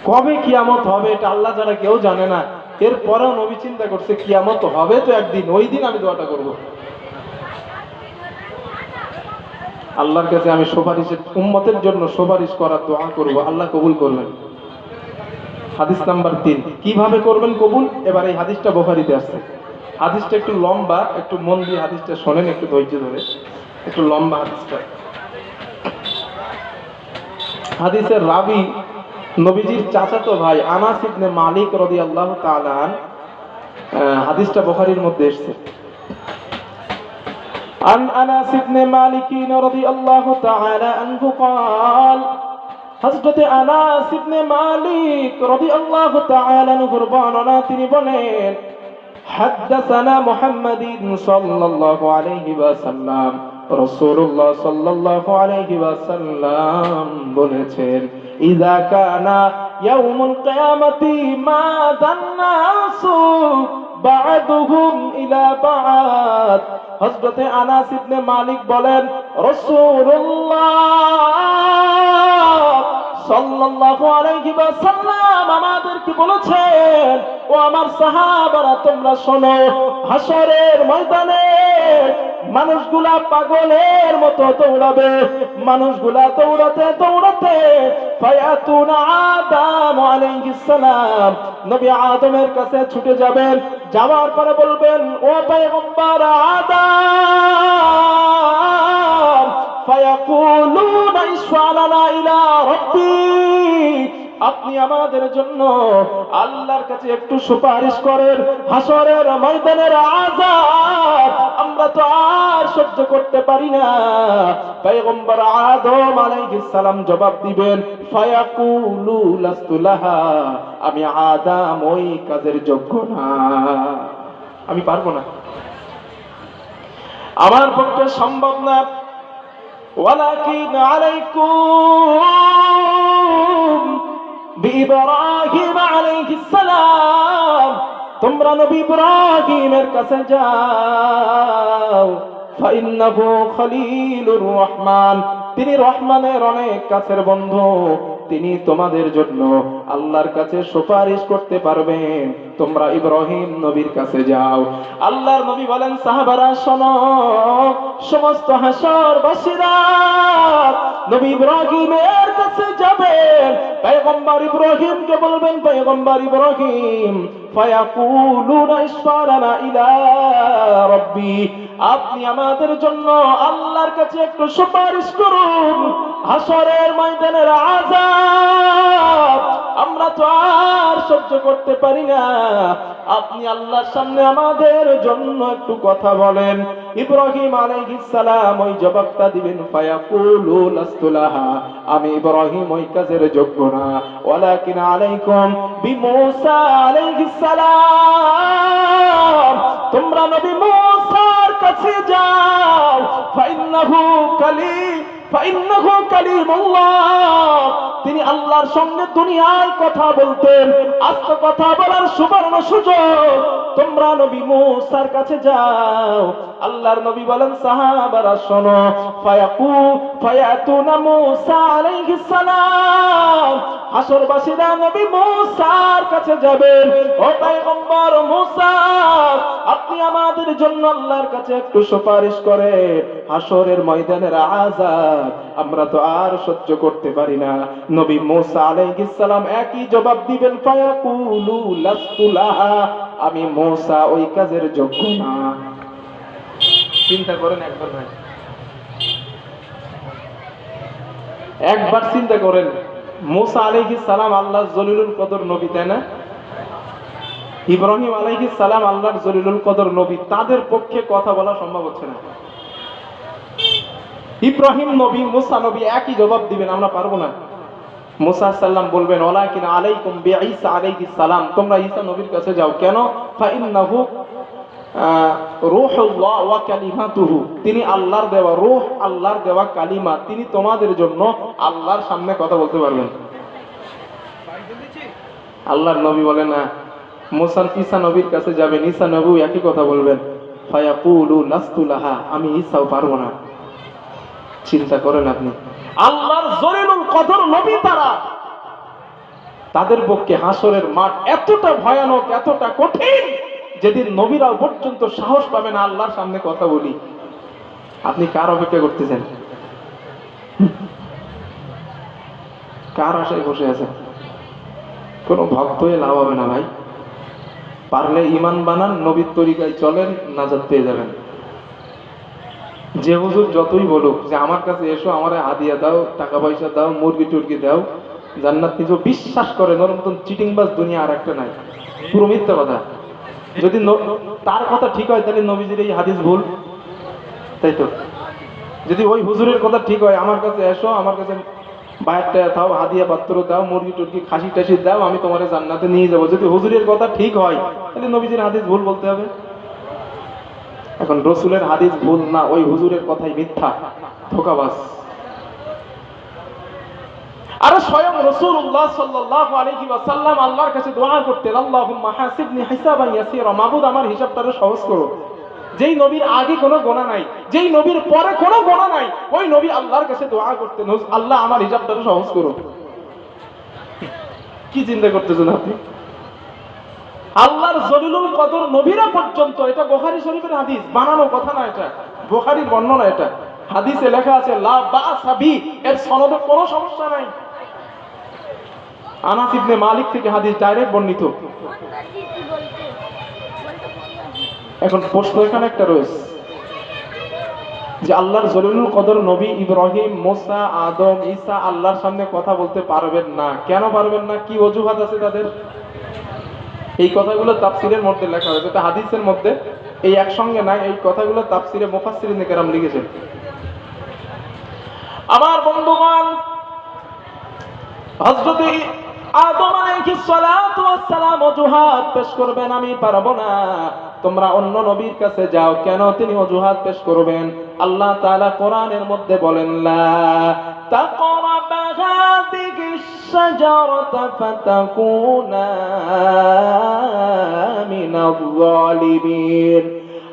কবে কিয়ামত হবে এটা আল্লাহ ছাড়া কেউ জানে না। এরপরেও নবী চিন্তা করছে কিয়ামত হবে তো একদিন, ওই দিন আমি দোয়াটা করব। আল্লাহর কাছে আমি সুপারিশের উম্মতের জন্য সুপারিশ করার দোয়া করব, আল্লাহ কবুল করবেন। হাদিস নাম্বার 3, কিভাবে করবেন কবুল? এবার এই হাদিসটা বুখারীতে আছে। হাদিসটা একটু লম্বা, একটু মন দিয়ে হাদিসটা শোনেন, একটু ধৈর্য ধরে, একটু লম্বা হাদিসটা। হাদিসের রাবি নবীজির চাচাতো ভাই আনাস ইবনে মালিক রাদিয়াল্লাহু তাআলা আন। হাদিসটা বুখারীর মধ্যে এসেছে। عن أنس بن مالك رضي الله تعالى عنه قال حضرت أنس بن مالك رضي الله تعالى عنه বর্ণনা তিনি বলেন حدثنا محمد صلى الله عليه وسلم রাসূলুল্লাহ সাল্লাল্লাহু আলাইহি ওয়াসাল্লাম বলেছেন ইযা কানা ইয়াউমুল কিয়ামাতি মা দান্নাসু বা'দুহুম ইলা বা'দ। হযরতে আনাস ইবনে মালিক বলেন রাসূলুল্লাহ সাল্লাল্লাহু আলাইহি ওয়াসাল্লাম আমাদেরকে বলেছেন, ও আমার সাহাবারা তোমরা শোনো, হাসরের ময়দানে মানুষগুলা পাগলের মতো দৌড়াবে, মানুষগুলা দৌড়াতে দৌড়াতে ফায়াতুনা আদম আলাইহিস সালাম, নবী আদমের কাছে ছুটে যাবেন, যাওয়ার পরে বলবেন ও পয়গম্বর আদম, ফায়াকুলুনা ইশফা'লানা ইলা রাব্বিক, আপনি আমাদের জন্য আল্লাহর কাছে একটু সুপারিশ করেন, হাসরের ময়দানের আযাব আমরা তো আর সহ্য করতে পারি না। পয়গম্বর আদম আলাইহিস সালাম জবাব দিবেন ফায়াকুলু লাস্তু লাহা, আমি আদম ওই কাজের যোগ্য না, আমি পারবো না, আমার পক্ষে সম্ভব না। ওয়ালাকিন আলাইকুম বিইব্রাহিম আলাইহিস সালাম, তোমরা নবী ইব্রাহিমের কাছে যাও। ফাইন্নাহু খলিলুর রহমান, তিনি রহমানের অনেক কাছের বন্ধু, তিনি তোমাদের জন্য আল্লাহর কাছে সুপারিশ করতে পারবেন। তোমরা ইব্রাহিম নবীর কাছে যাও। আল্লাহর নবী বলেন, সাহাবারা শোনো, সমস্ত হাসরবাসীরা নবী ইব্রাহিমের কাছে যাবেন। পয়গম্বর ইব্রাহিমকে বলবেন, পয়গম্বর ইব্রাহিম, ফায়াকুলুনা ইশফারানা ইলা রাব্বি, আপনি আমাদের জন্য আল্লাহর কাছে একটু সুপারিশ করুন। হাসরের ময়দানের আযাব আমরা তো আর সহ্য করতে পারি না, আপনি আল্লাহর সামনে আমাদের জন্য একটু কথা বলেন। ইব্রাহিম আলাইহিস সালাম ওই জবাবটা দিবেন, ফায়াকুলু লাস্তু লাহা, আমি ইব্রাহিম ওই কাজের যোগ্য না। ওয়ালাকিন আলাইকুম বিমূসা আলাইহিস সালাম, তোমরা নবী মূসার কাছে যাও। ফাইন্নাহু কালিমুল্লাহ, তিনি আল্লাহর সঙ্গে দুনিয়ায় কথা বলতেন, আস্তে কথা বলার সুবর্ণ সুযোগ। তোমরা নবী মূসার কাছে যাও। আল্লাহর নবী বলেন, সাহাবারা শোনো, ফায়াতুনা মূসা আলাইহিস সালাম, হাসরবাসীরা নবী মূসার কাছে যাবেন। ও পয়গম্বর মূসা, আপনি আমাদের জন্য আল্লাহর কাছে একটু সুপারিশ করেন। হাসরের ময়দানের আযাব আমরা তো আর সহ্য করতে পারি না। নবী মূসা আলাইহিস সালাম একই জবাব দিবেন, ফায়াকুলু লাস্তু লাহা, আমি মূসা ওই কাজের যোগ্য না। চিন্তা করেন একবার ভাই, একবার চিন্তা করেন, মূসা আলাইহিস সালাম আল্লাহর জলিলুল কদর নবী, তাই না? ইব্রাহিম আলাইহিস সালাম আল্লাহর জলিলুল কদর নবী, তাদের পক্ষে কথা বলা সম্ভব হচ্ছে না। ইব্রাহিম নবী, মূসা নবী একই জবাব দিবেন, আমরা পারবো না। মূসা সাল্লাম বলবেন, ওয়ালাকিন আলাইকুম বিঈসা আলাইহিস সালাম, তোমরা ঈসা নবীর কাছে যাও। কেন? ফাইন্নাহু রূহুল্লাহ ওয়া কালিমাতুহু, তিনি আল্লাহর দেওয়া রূহ, আল্লাহর দেওয়া কালিমা, তিনি তোমাদের জন্য আল্লাহর সামনে কথা বলতে পারবেন। আল্লাহর নবী বলেন না, মূসা ঈসা নবীর কাছে যাবেন, ঈসা নবী একই কথা বলবেন, ফায়াকুলু লাস্তু লাহা, আমি ঈসাও পারবো না। চিন্তা করেন আপনি, আল্লাহর জলিলুল কদর নবী তারা, তাদের পক্ষে হাসরের মাঠ এতটা ভয়ানক, এতটা কঠিন, যেদিন নবীরাও পর্যন্ত সাহস পাবে না আল্লাহর সামনে কথা বলি। আপনি কার অপেক্ষা করতেছেন? কার আশায় বসে আছেন? কোন ভক্ত হয়ে লাভ হবে না ভাই। পারলে ঈমান বানান, নবীর তরিকায় চলেন, নাজাত পেয়ে যাবেন। যে হুজুর যতই বলুক যে আমার কাছে এসো, আমারে হাদিয়া দাও, টাকা পয়সা দাও, মুরগি টুরগি দাও, জান্নাত নিজে বিশ্বাস করেন, ওর মতন চিটিংবাজ দুনিয়া আর একটা নাই, পুরো মিথ্যা কথা। যদি তার কথা ঠিক হয়, তাহলে নবীজির এই হাদিস ভুল, তাই তো? যদি ওই হুজুরের কথা ঠিক হয়, আমার কাছে এসো, আমার কাছে বাইরটা দাও, হাদিয়া পাত্র দাও, মুরগি টুরগি খাসি টাসি দাও, আমি তোমার জান্নাতে নিয়ে যাবো, যদি হুজুরের কথা ঠিক হয়, তাহলে নবীজির হাদিস ভুল বলতে হবে। এখন রসুলের হাদিস ভুল না, ওই হুজুরের কথাই মিথ্যা, ধোঁকাবাজ। আর স্বয়ং রাসূলুল্লাহ সাল্লাল্লাহু আলাইহি ওয়াসাল্লাম আল্লাহর কাছে দোয়া করতেন, আল্লাহুম্মা হাসিবনি হিসাবান ইয়াসীরা, মাবুদ আমার হিসাবটাকে সহজ করো। যেই নবীর আগে কোনো গোনা নাই, যেই নবীর পরে কোনো গোনা নাই, ওই নবী আল্লাহর কাছে দোয়া করতেন, আল্লাহ আমার হিসাবটাকে সহজ করো। কি চিন্তা করতেছেন আপনি? আল্লাহর জলিলুল কদর নবীরা পর্যন্ত, এটা বুখারী শরীফের হাদিস, বানানো কথা না, এটা বুখারীর বর্ণনা, এটা হাদিসে লেখা আছে, লা বা'সা বি, এর সনদে কোনো সমস্যা নাই। আনাস ইবনে মালিক থেকে হাদিস ডাইরেক্ট বর্ণিত। এখন প্রশ্ন এখানে একটা রয়েছে যে আল্লাহর জলিলুল কদর নবী ইব্রাহিম, মূসা, আদম, ঈসা আল্লাহর সামনে কথা বলতে পারবেন না। কেন পারবেন না? কি অজুহাত আছে তাদের? এই কথাগুলো তাফসিরের মধ্যে লেখা হয়েছে, এটা হাদিসের মধ্যে এই একসঙ্গে নাই। এই কথাগুলো তাফসিরে মুফাসসিরিনে কেরাম লিখেছেন। আমার বন্ধুগণ, হযরত আদম আলাইহিস সালাতু ওয়াস সালাম অজুহাত পেশ করবেন, আমি পারবো না, তোমরা অন্য নবীর কাছে যাও। কেন তিনি অজুহাত পেশ করবেন? আল্লাহ তাআলা কোরআনের মধ্যে বলেন, লা তাকরাবা হাযিহিস শাজারাতা ফাতাকুনা মিনাল যালিমিন।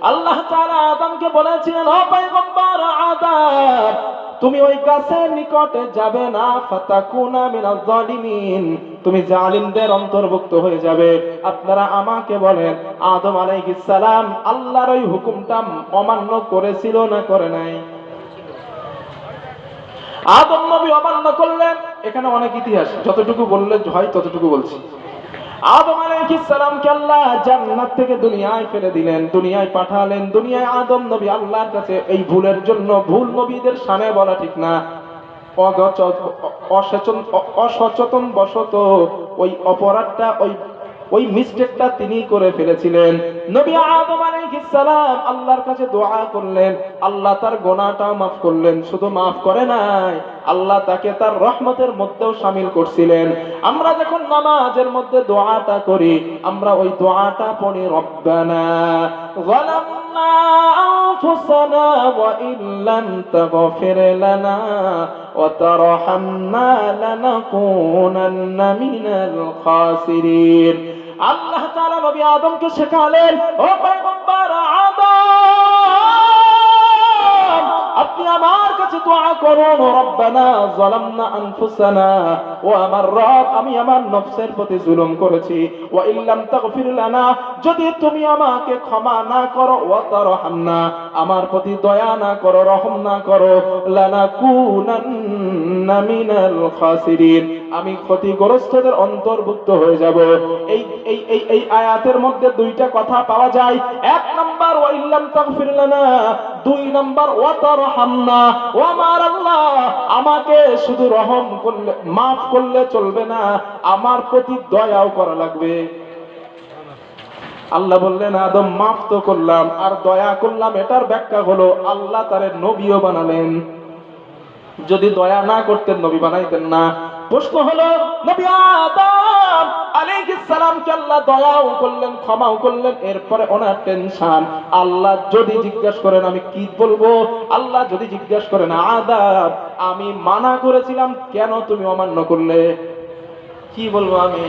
আল্লাহ তাআলা আদমকে বলেছিলেন, ও পয়গম্বর আদম, তুমি ওই গাছের নিকটে যাবে না, ফাতাকুনা মিনাজ জালিমিন, তুমি জালিমদের অন্তর্ভুক্ত হয়ে যাবে। আপনারা আমাকে বলেন, আদম আলাইহিস সালাম আল্লাহর ওই হুকুমটা অমান্য করেছিল না করে নাই? আদম নবী অমান্য করলেন। এখানে অনেক ইতিহাস, যতটুকু বললে হয় ততটুকু বলছি। আদম আলাইহিস সালামকে আল্লাহ জান্নাত থেকে দুনিয়ায় ফেলে দিলেন, দুনিয়ায় পাঠালেন। দুনিয়ায় আদম নবী আল্লাহর কাছে এই ভুলের জন্য, ভুল নবীদের শানে বলা ঠিক না, অসচেতন বশত ওই অপরাধটা, ওই মিস্টেকটা তিনি করে ফেলেছিলেন। নবী আদম আলাইহিস সালাম আল্লাহর কাছে দোয়া করলেন, আল্লাহ তার গুনাহটাও মাফ করলেন। শুধু মাফ করে নাই, আল্লাহ তাকে তার রহমতের মধ্যেও শামিল করছিলেন। আমরা যখন নামাজের মধ্যে দোয়াটা করি, আমরা ওই দোয়াটা পড়ি, রব্বানা যালামনা আনফুসানা ওয়া ইল্লাম তাগফির লানা ওয়া তারহামনা লানাকুনান্না মিনাল খাসিরিন। আল্লাহ তাআলা নবী আদমকে শেখালেন, ও পয়গম্বর আদম, আপনি আমার কাছে দোয়া করুন, রব্বানা যালামনা আনফুসানা, ও আমার রব, আমি আমার নফসের প্রতি জুলুম করেছি, ওয়া ইল্লাম তাগফির লানা, যদি তুমি আমাকে ক্ষমা না করো, ওয়া তারহামনা, আমার প্রতি দয়া না করো, রহম না করো, লানাকুনান্না মিনাল খাসিরিন, আমি ক্ষতিগ্রস্তদের অন্তর্ভুক্ত হয়ে যাব। এই আয়াতের মধ্যে দুইটা কথা পাওয়া যায়। এক নাম্বার ওয়া ইল্লাম তাগফির লানা, দুই নাম্বার ওয়া তারহামনা। ও আমার আল্লাহ, আমাকে শুধু রহম করলে, মাফ করলে চলবে না, আমার প্রতি দয়াও করা লাগবে। আল্লাহ বললেন, আদম মাফ তো করলাম আর দয়া করলাম, এটার ব্যাখ্যা হলো আল্লাহ তারে নবীও বানালেন। যদি দয়া না করতেন নবী বানাইতেন না। প্রশ্ন হলো, নবী আদম আলাইহিস সালামকে আল্লাহ দয়াও করলেন, ক্ষমাও করলেন, এরপরে ওনার টেনশন, আল্লাহ যদি জিজ্ঞাসা করেন আমি কি বলবো? আল্লাহ যদি জিজ্ঞাসা করেন, আদম আমি মানা করেছিলাম, কেন তুমি অমান্য করলে? কি বলবো আমি?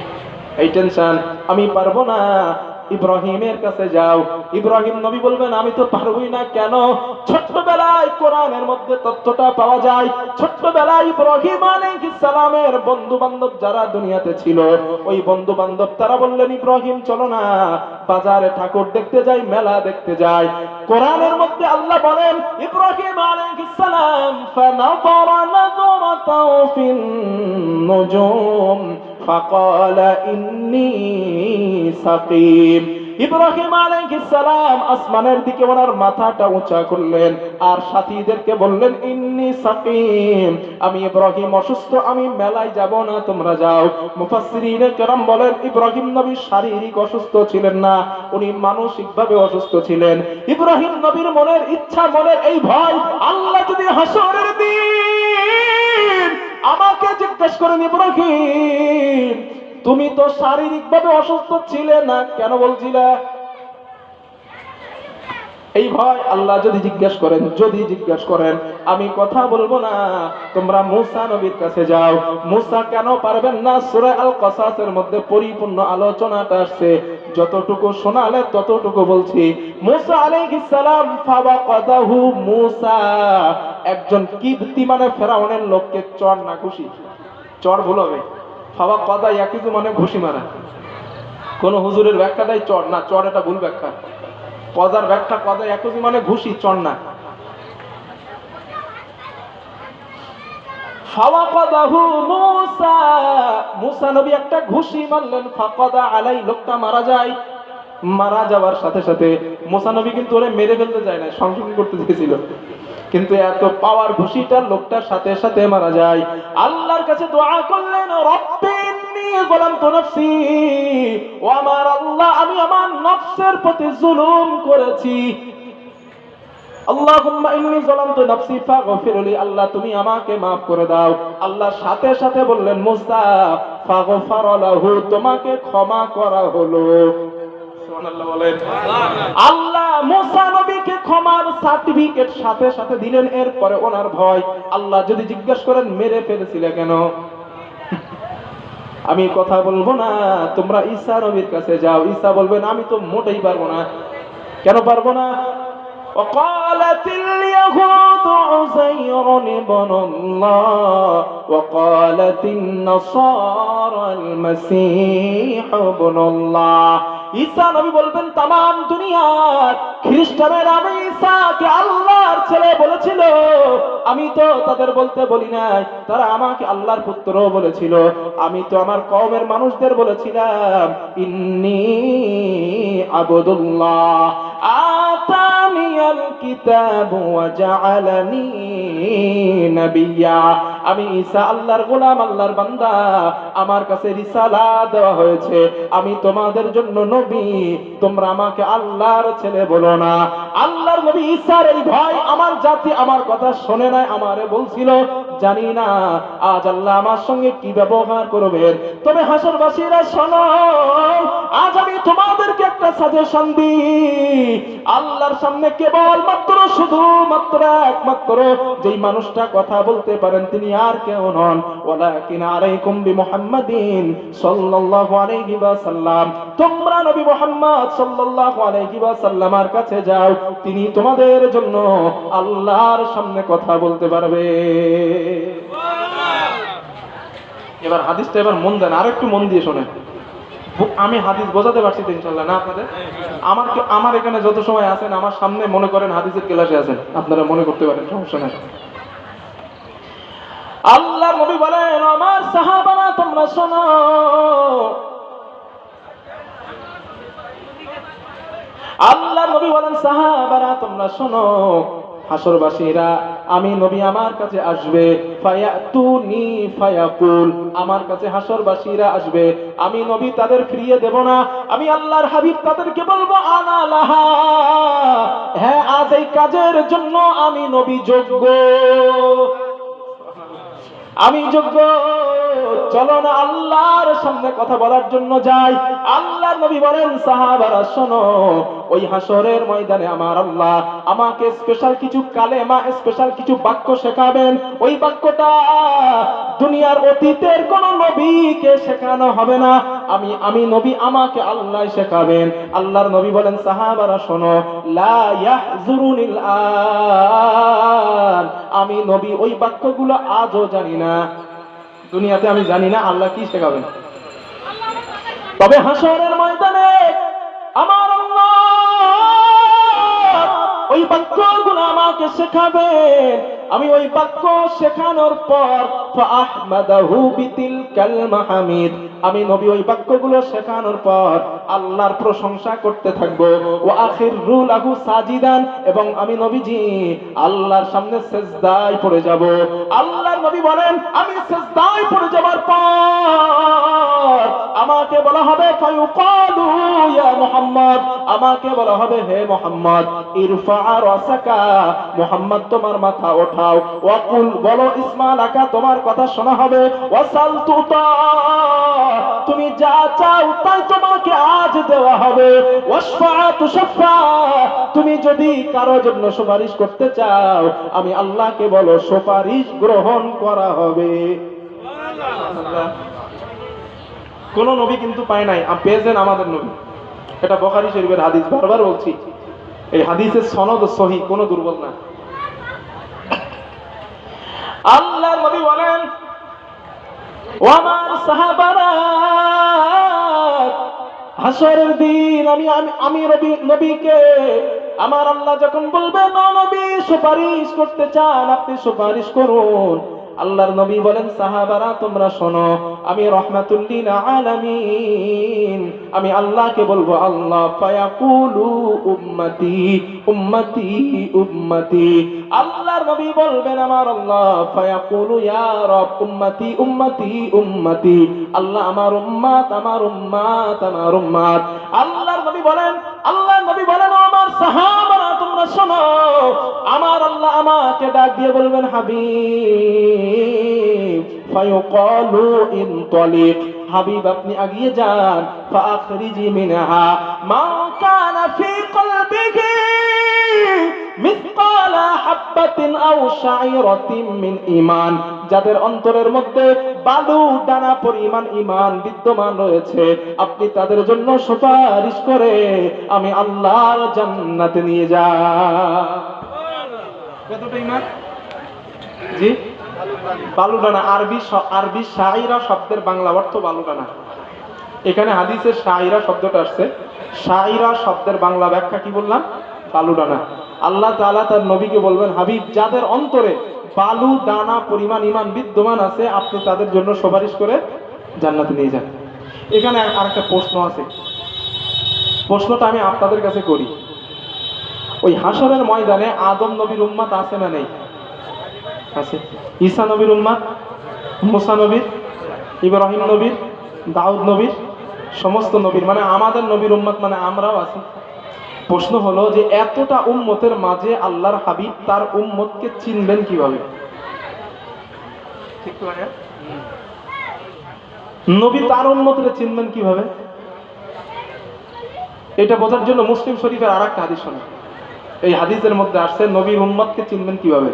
এই টেনশন, আমি পারবো না। ইব্রাহিমের কাছে যাও। ইব্রাহিম নবী বলবেন, আমি তো পারবই না। কেন? ছোট্টবেলায় কোরআনের মধ্যে তথ্যটা পাওয়া যায়, ছোট্টবেলায় ইব্রাহিম আলাইহিস সালামের বন্ধু বান্ধব যারা দুনিয়াতে ছিল, ওই বন্ধু বান্ধব তারা বললেন, ইব্রাহিম চলো না বাজারে ঠাকুর দেখতে যাই, মেলা দেখতে যাই। কোরআনের মধ্যে আল্লাহ বলেন, ইব্রাহিম আলাইহিস সালাম ফানাযারা নাযারাতাও ফিন নুজুম ফাকালা ইন্নী সাকিম। ইব্রাহিম আলাইহিস সালাম আসমানের দিকে ওনার মাথাটা উঁচা করলেন আর সাথীদেরকে বললেন, ইন্নী সাকিম, আমি ইব্রাহিম অসুস্থ, আমি মেলায় যাব না, তোমরা যাও। মুফাসসিরিনে কেরাম বলেন, ইব্রাহিম নবী শারীরিক অসুস্থ ছিলেন না, উনি মানসিকভাবে অসুস্থ ছিলেন। ইব্রাহিম নবীর মনের ইচ্ছা, মনের এই ভয়, আল্লাহ যদি হাসরের দিন আমাকে জিজ্ঞেস করেন, ইব্রাহিম তুমি তো শারীরিকভাবে অসুস্থ ছিলে না, কেন বলছিলে? এই ভয়, আল্লাহ যদি জিজ্ঞেস করেন আমি কথা বলবো না, তোমরা মূসা নবীর কাছে যাও। মূসা কেন পারবেন না? সূরা আল কসাসের মধ্যে পরিপূর্ণ আলোচনাটা আসছে, যতটুকু শোনালে ততটুকু বলছি। মূসা আলাইহিস সালাম ফাওয়াকাদাহু, মূসা একজন কিবতি মানে ফেরাউনের লোককে চর না ঘুষি, চর ভুল হবে, ফাওয়া কদা ইয়াকিজু মানে ঘুষি মারা। কোন হুজুরের ব্যাখ্যা দেয় চর না, চর এটা ভুল ব্যাখ্যা। কদার ব্যাখ্যা কদা ইয়াকিজু মানে ঘুষি, চর না। ফাওয়া কদাহু মূসা, মূসা নবী একটা ঘুষি মারলেন, ফাকাদা আলাই, লোকটা মারা যায়। মারা যাওয়ার সাথে সাথে মূসা নবী কিন্তু ওরে মেরে ফেলতে যায় না, সংশোধন করতে চেয়েছিল, কিন্তু এত পাওয়ার ঘুষিটা লোকটার সাথে সাথে মারা যায়। আল্লাহর কাছে দোয়া করলেন, রব্বি ইন্নী যালামতু নাফসি, ও আমার আল্লাহ, আমি আমার নফসের প্রতি জুলুম করেছি। আল্লাহুম্মা ইন্নী যালামতু নাফসি ফাগফিরলি, আল্লাহ তুমি আমাকে maaf করে দাও। আল্লাহ সাথে সাথে বললেন মুসা ফাগফারা লাহু, তোমাকে ক্ষমা করা হলো। সুবহানাল্লাহ বলেন। আল্লাহ মুসা নবীকে ক্ষমার সার্টিফিকেট সাথে সাথে দিলেন। এরপরে ওনার ভয়, আল্লাহ যদি জিজ্ঞেস করেন মেরে ফেলেছিলে কেন, আমি কথা বলবো না, তোমরা ঈসা নবীর কাছে যাও। ঈসা বলবেন আমি তো মোটেই পারবো না। কেন পারবো না? وقالت اليهود عزير ابن الله وقالت النصارى المسيح ابن الله। ঈসা নবী বলবেন তামাম দুনিয়ার খ্রিস্টানেরা আমি ঈসাকে আল্লাহর ছেলে বলেছিল, আমি তো তাদের বলতে বলি নাই, তারা আমাকে আল্লাহর পুত্র বলেছিল। আমি তো আমার কওমের মানুষদের বলেছিলাম ইন্নী আবুদুল্লাহ আতানিয়াল কিতাব ওয়া জাআলানি নাবিয়্যা। আমি ঈসা আল্লাহর গোলাম, আল্লাহর বান্দা, আমার কাছে রিসালাত দেওয়া হয়েছে, আমি তোমাদের জন্য নবী, তোমরা আমাকে আল্লাহর ছেলে বলো না। আল্লাহর নবী ঈসার এই ভয় আমার জাতি আমার কথা শোনে নাই, আমারে বলছিল জানি না আজ আল্লাহ আমার সঙ্গে কি ব্যবহার করবেন। তবে হাসরবাসীরা শোনো, আজ আমি তোমাদেরকে একটা সাজেশন দিই। আল্লাহর সামনে কেবল মাত্র শুধুমাত্র একমাত্র যেই মানুষটা কথা বলতে পারেন তিনি আর কেউ নন, ওয়ালাকিন আলাইকুম বিমুহাম্মাদিন সাল্লাল্লাহু আলাইহি ওয়াসাল্লাম। তোমরা নবী মুহাম্মদ সাল্লাল্লাহু আলাইহি ওয়াসাল্লামের কাছে যাও, তিনি তোমাদের জন্য আল্লাহর সামনে কথা বলতে পারবে। এবার হাদিসটা এবার মন দেন, আর একটু মন দিয়ে শোনেন। আমি হাদিস বোঝাতে পারছি তো ইনশাআল্লাহ না আপনাদের? আমার এখানে যত সময় আছেন আমার সামনে মনে করেন হাদিসের ক্লাসে আছেন, আপনারা মনে করতে পারেন, সমস্যা নাই। আল্লাহর নবী বলেন আমার সাহাবারা তোমরা শোনো, আল্লাহর নবী বলেন সাহাবারা তোমরা শোনো, হাসরবাসীরা আমি নবী আমার কাছে আসবে, ফায়াতুনি ফায়াকুল, আমার কাছে হাসরবাসীরা আসবে, আমি নবী তাদের ফিরিয়ে দেব না, আমি আল্লাহর হাবিব তাদেরকে বলবো আনা লাহা, হ্যাঁ আজ এই কাজের জন্য আমি নবী যোগ্য, আমি যোগ্য, চলো না আল্লাহর সামনে কথা বলার জন্য যাই। আল্লাহর নবী বলেন সাহাবারা শোনো, ওই হাসরের ময়দানে আমার আল্লাহ আমাকে স্পেশাল কিছু কালেমা, স্পেশাল কিছু বাক্য শেখাবেন। ওই বাক্যটা দুনিয়ার অতীতের কোন নবীকে শেখানো হবে না, আমি নবী আমাকে আল্লাহ শেখাবেন। আল্লাহর নবী বলেন সাহাবারা শোনো, লা ইয়াহজুরুনিল আন, আমি নবী ওই বাক্যগুলো আজও জানি না, দুনিয়াতে আমি জানি না আল্লাহ কি শেখাবেন, তবে হাসরের ময়দানে আমার আল্লাহ ওই বাক্যগুলো আমাকে শেখাবেন। আমি ওই বাক্য শেখানোর পর ফাআহমাদাহু বিতিলকাল মাহামিদ, আমি নবী ওই বাক্যগুলো শেখানোর পর আল্লাহর প্রশংসা করতে থাকবো। ওয়া আখিরু লাহু সাজিদান, এবং আমি নবীজি আল্লাহর সামনে সিজদায় পড়ে যাব। আল্লাহর নবী বলেন আমি সিজদায় পড়ে যাবার পর আমাকে বলা হবে ফায়ুকালু ইয়া মুহাম্মদ, আমাকে বলা হবে হে মুহাম্মদ ইরফা রাসাকা, মুহাম্মদ তোমার মাথা ওঠাও, ওয়াকুল বলো ইসমা লাকা, তোমার কথা শোনা হবে, ওয়াসাল তুতা, তুমি যা চাও তাই তোমাকে আজ দেওয়া হবে, ওয়াশফা তুশফা, তুমি যদি কারো জন্য সুপারিশ করতে চাও আমি আল্লাহকে বলো সুপারিশ গ্রহণ করা হবে। সুবহানাল্লাহ। কোন নবী কিন্তু পায় নাই, পেয়েছেন আমাদের নবী। এটা বুখারী শরীফের হাদিস, বারবার বলছি এই হাদিসের সনদ সহিহ, কোনো দুর্বল না। আল্লাহর নবী বলেন ও আমার সাহাবারা, হাসরের দিন আমি নবীকে আমার আল্লাহ যখন বলবেন ও নবী সুপারিশ করতে চান আপনি সুপারিশ করুন, আল্লাহর নবী বলেন সাহাবারা তোমরা শোনো, আমি রাহমাতুল লিল আলামিন, আমি আল্লাহকে বলবো আল্লাহ, ফায়াকুলু উম্মতি উম্মতি উম্মতি, আল্লাহর নবী বলবেন আমার আল্লাহ ফায়াকুলু ইয়া রব উম্মতি উম্মতি উম্মতি, আল্লাহ আমার উম্মত আমার উম্মত আমার উম্মত। আল্লাহর নবী বলেন ও আমার সাহাবারা তোমরা শোনো, আমার আল্লাহ আমাকে ডাক দিয়ে বলবেন হাবিব, ফায়ুকালু ইনতালিক, হাবিব আপনি এগিয়ে যান, ফাআখরিজি মিনহা মা কানা ফি কলবিহি মিসকালা হাববাতিন আও শাইরাতিন মিন ঈমান, যাদের অন্তরের মধ্যে বালু দানা পরিমাণ ঈমান বিদ্যমান রয়েছে, আপনি তাদের জন্য সুপারিশ করে আমি আল্লাহর জান্নাতে নিয়ে যাই। কতটা ঈমান? জি, বালুদানা। আরবি শাইরা শব্দের বাংলা অর্থ বালুদানা। এখানে হাদিসের শাইরা শব্দটা আসছে, শাইরা শব্দের বাংলা ব্যাখ্যা কি বললাম? বালুদানা। আল্লাহ তাআলা তার নবীকে বলবেন হাবিব, যাদের অন্তরে বালু দানা পরিমাণ ঈমান বিদ্যমান আছে, আপনি তাদের জন্য সুপারিশ করে জান্নাতে নিয়ে যান। এখানে আরেকটা প্রশ্ন আছে, প্রশ্নটা আমি আপনাদের কাছে করি। ওই হাসরের ময়দানে আদম নবীর উম্মত আছে না নেই? আছে। ঈসা নবীর উম্মত, মুসা নবীর, ইব্রাহিম নবীর, দাউদ নবীর, সমস্ত নবীর, মানে আমাদের নবীর উম্মত, মানে আমরাও আছি। প্রশ্ন হলো যে এতটা উম্মতের মাঝে আল্লাহর হাবিব তার উম্মতকে চিনবেন কিভাবে? ঠিক তো ভাইয়া? নবী তার উম্মতকে চিনবেন কিভাবে? এটা বোঝার জন্য মুসলিম শরীফের আরেকটা হাদিস শোনেন। এই হাদিসের মধ্যে আসছে নবীর উম্মতকে চিনবেন কিভাবে।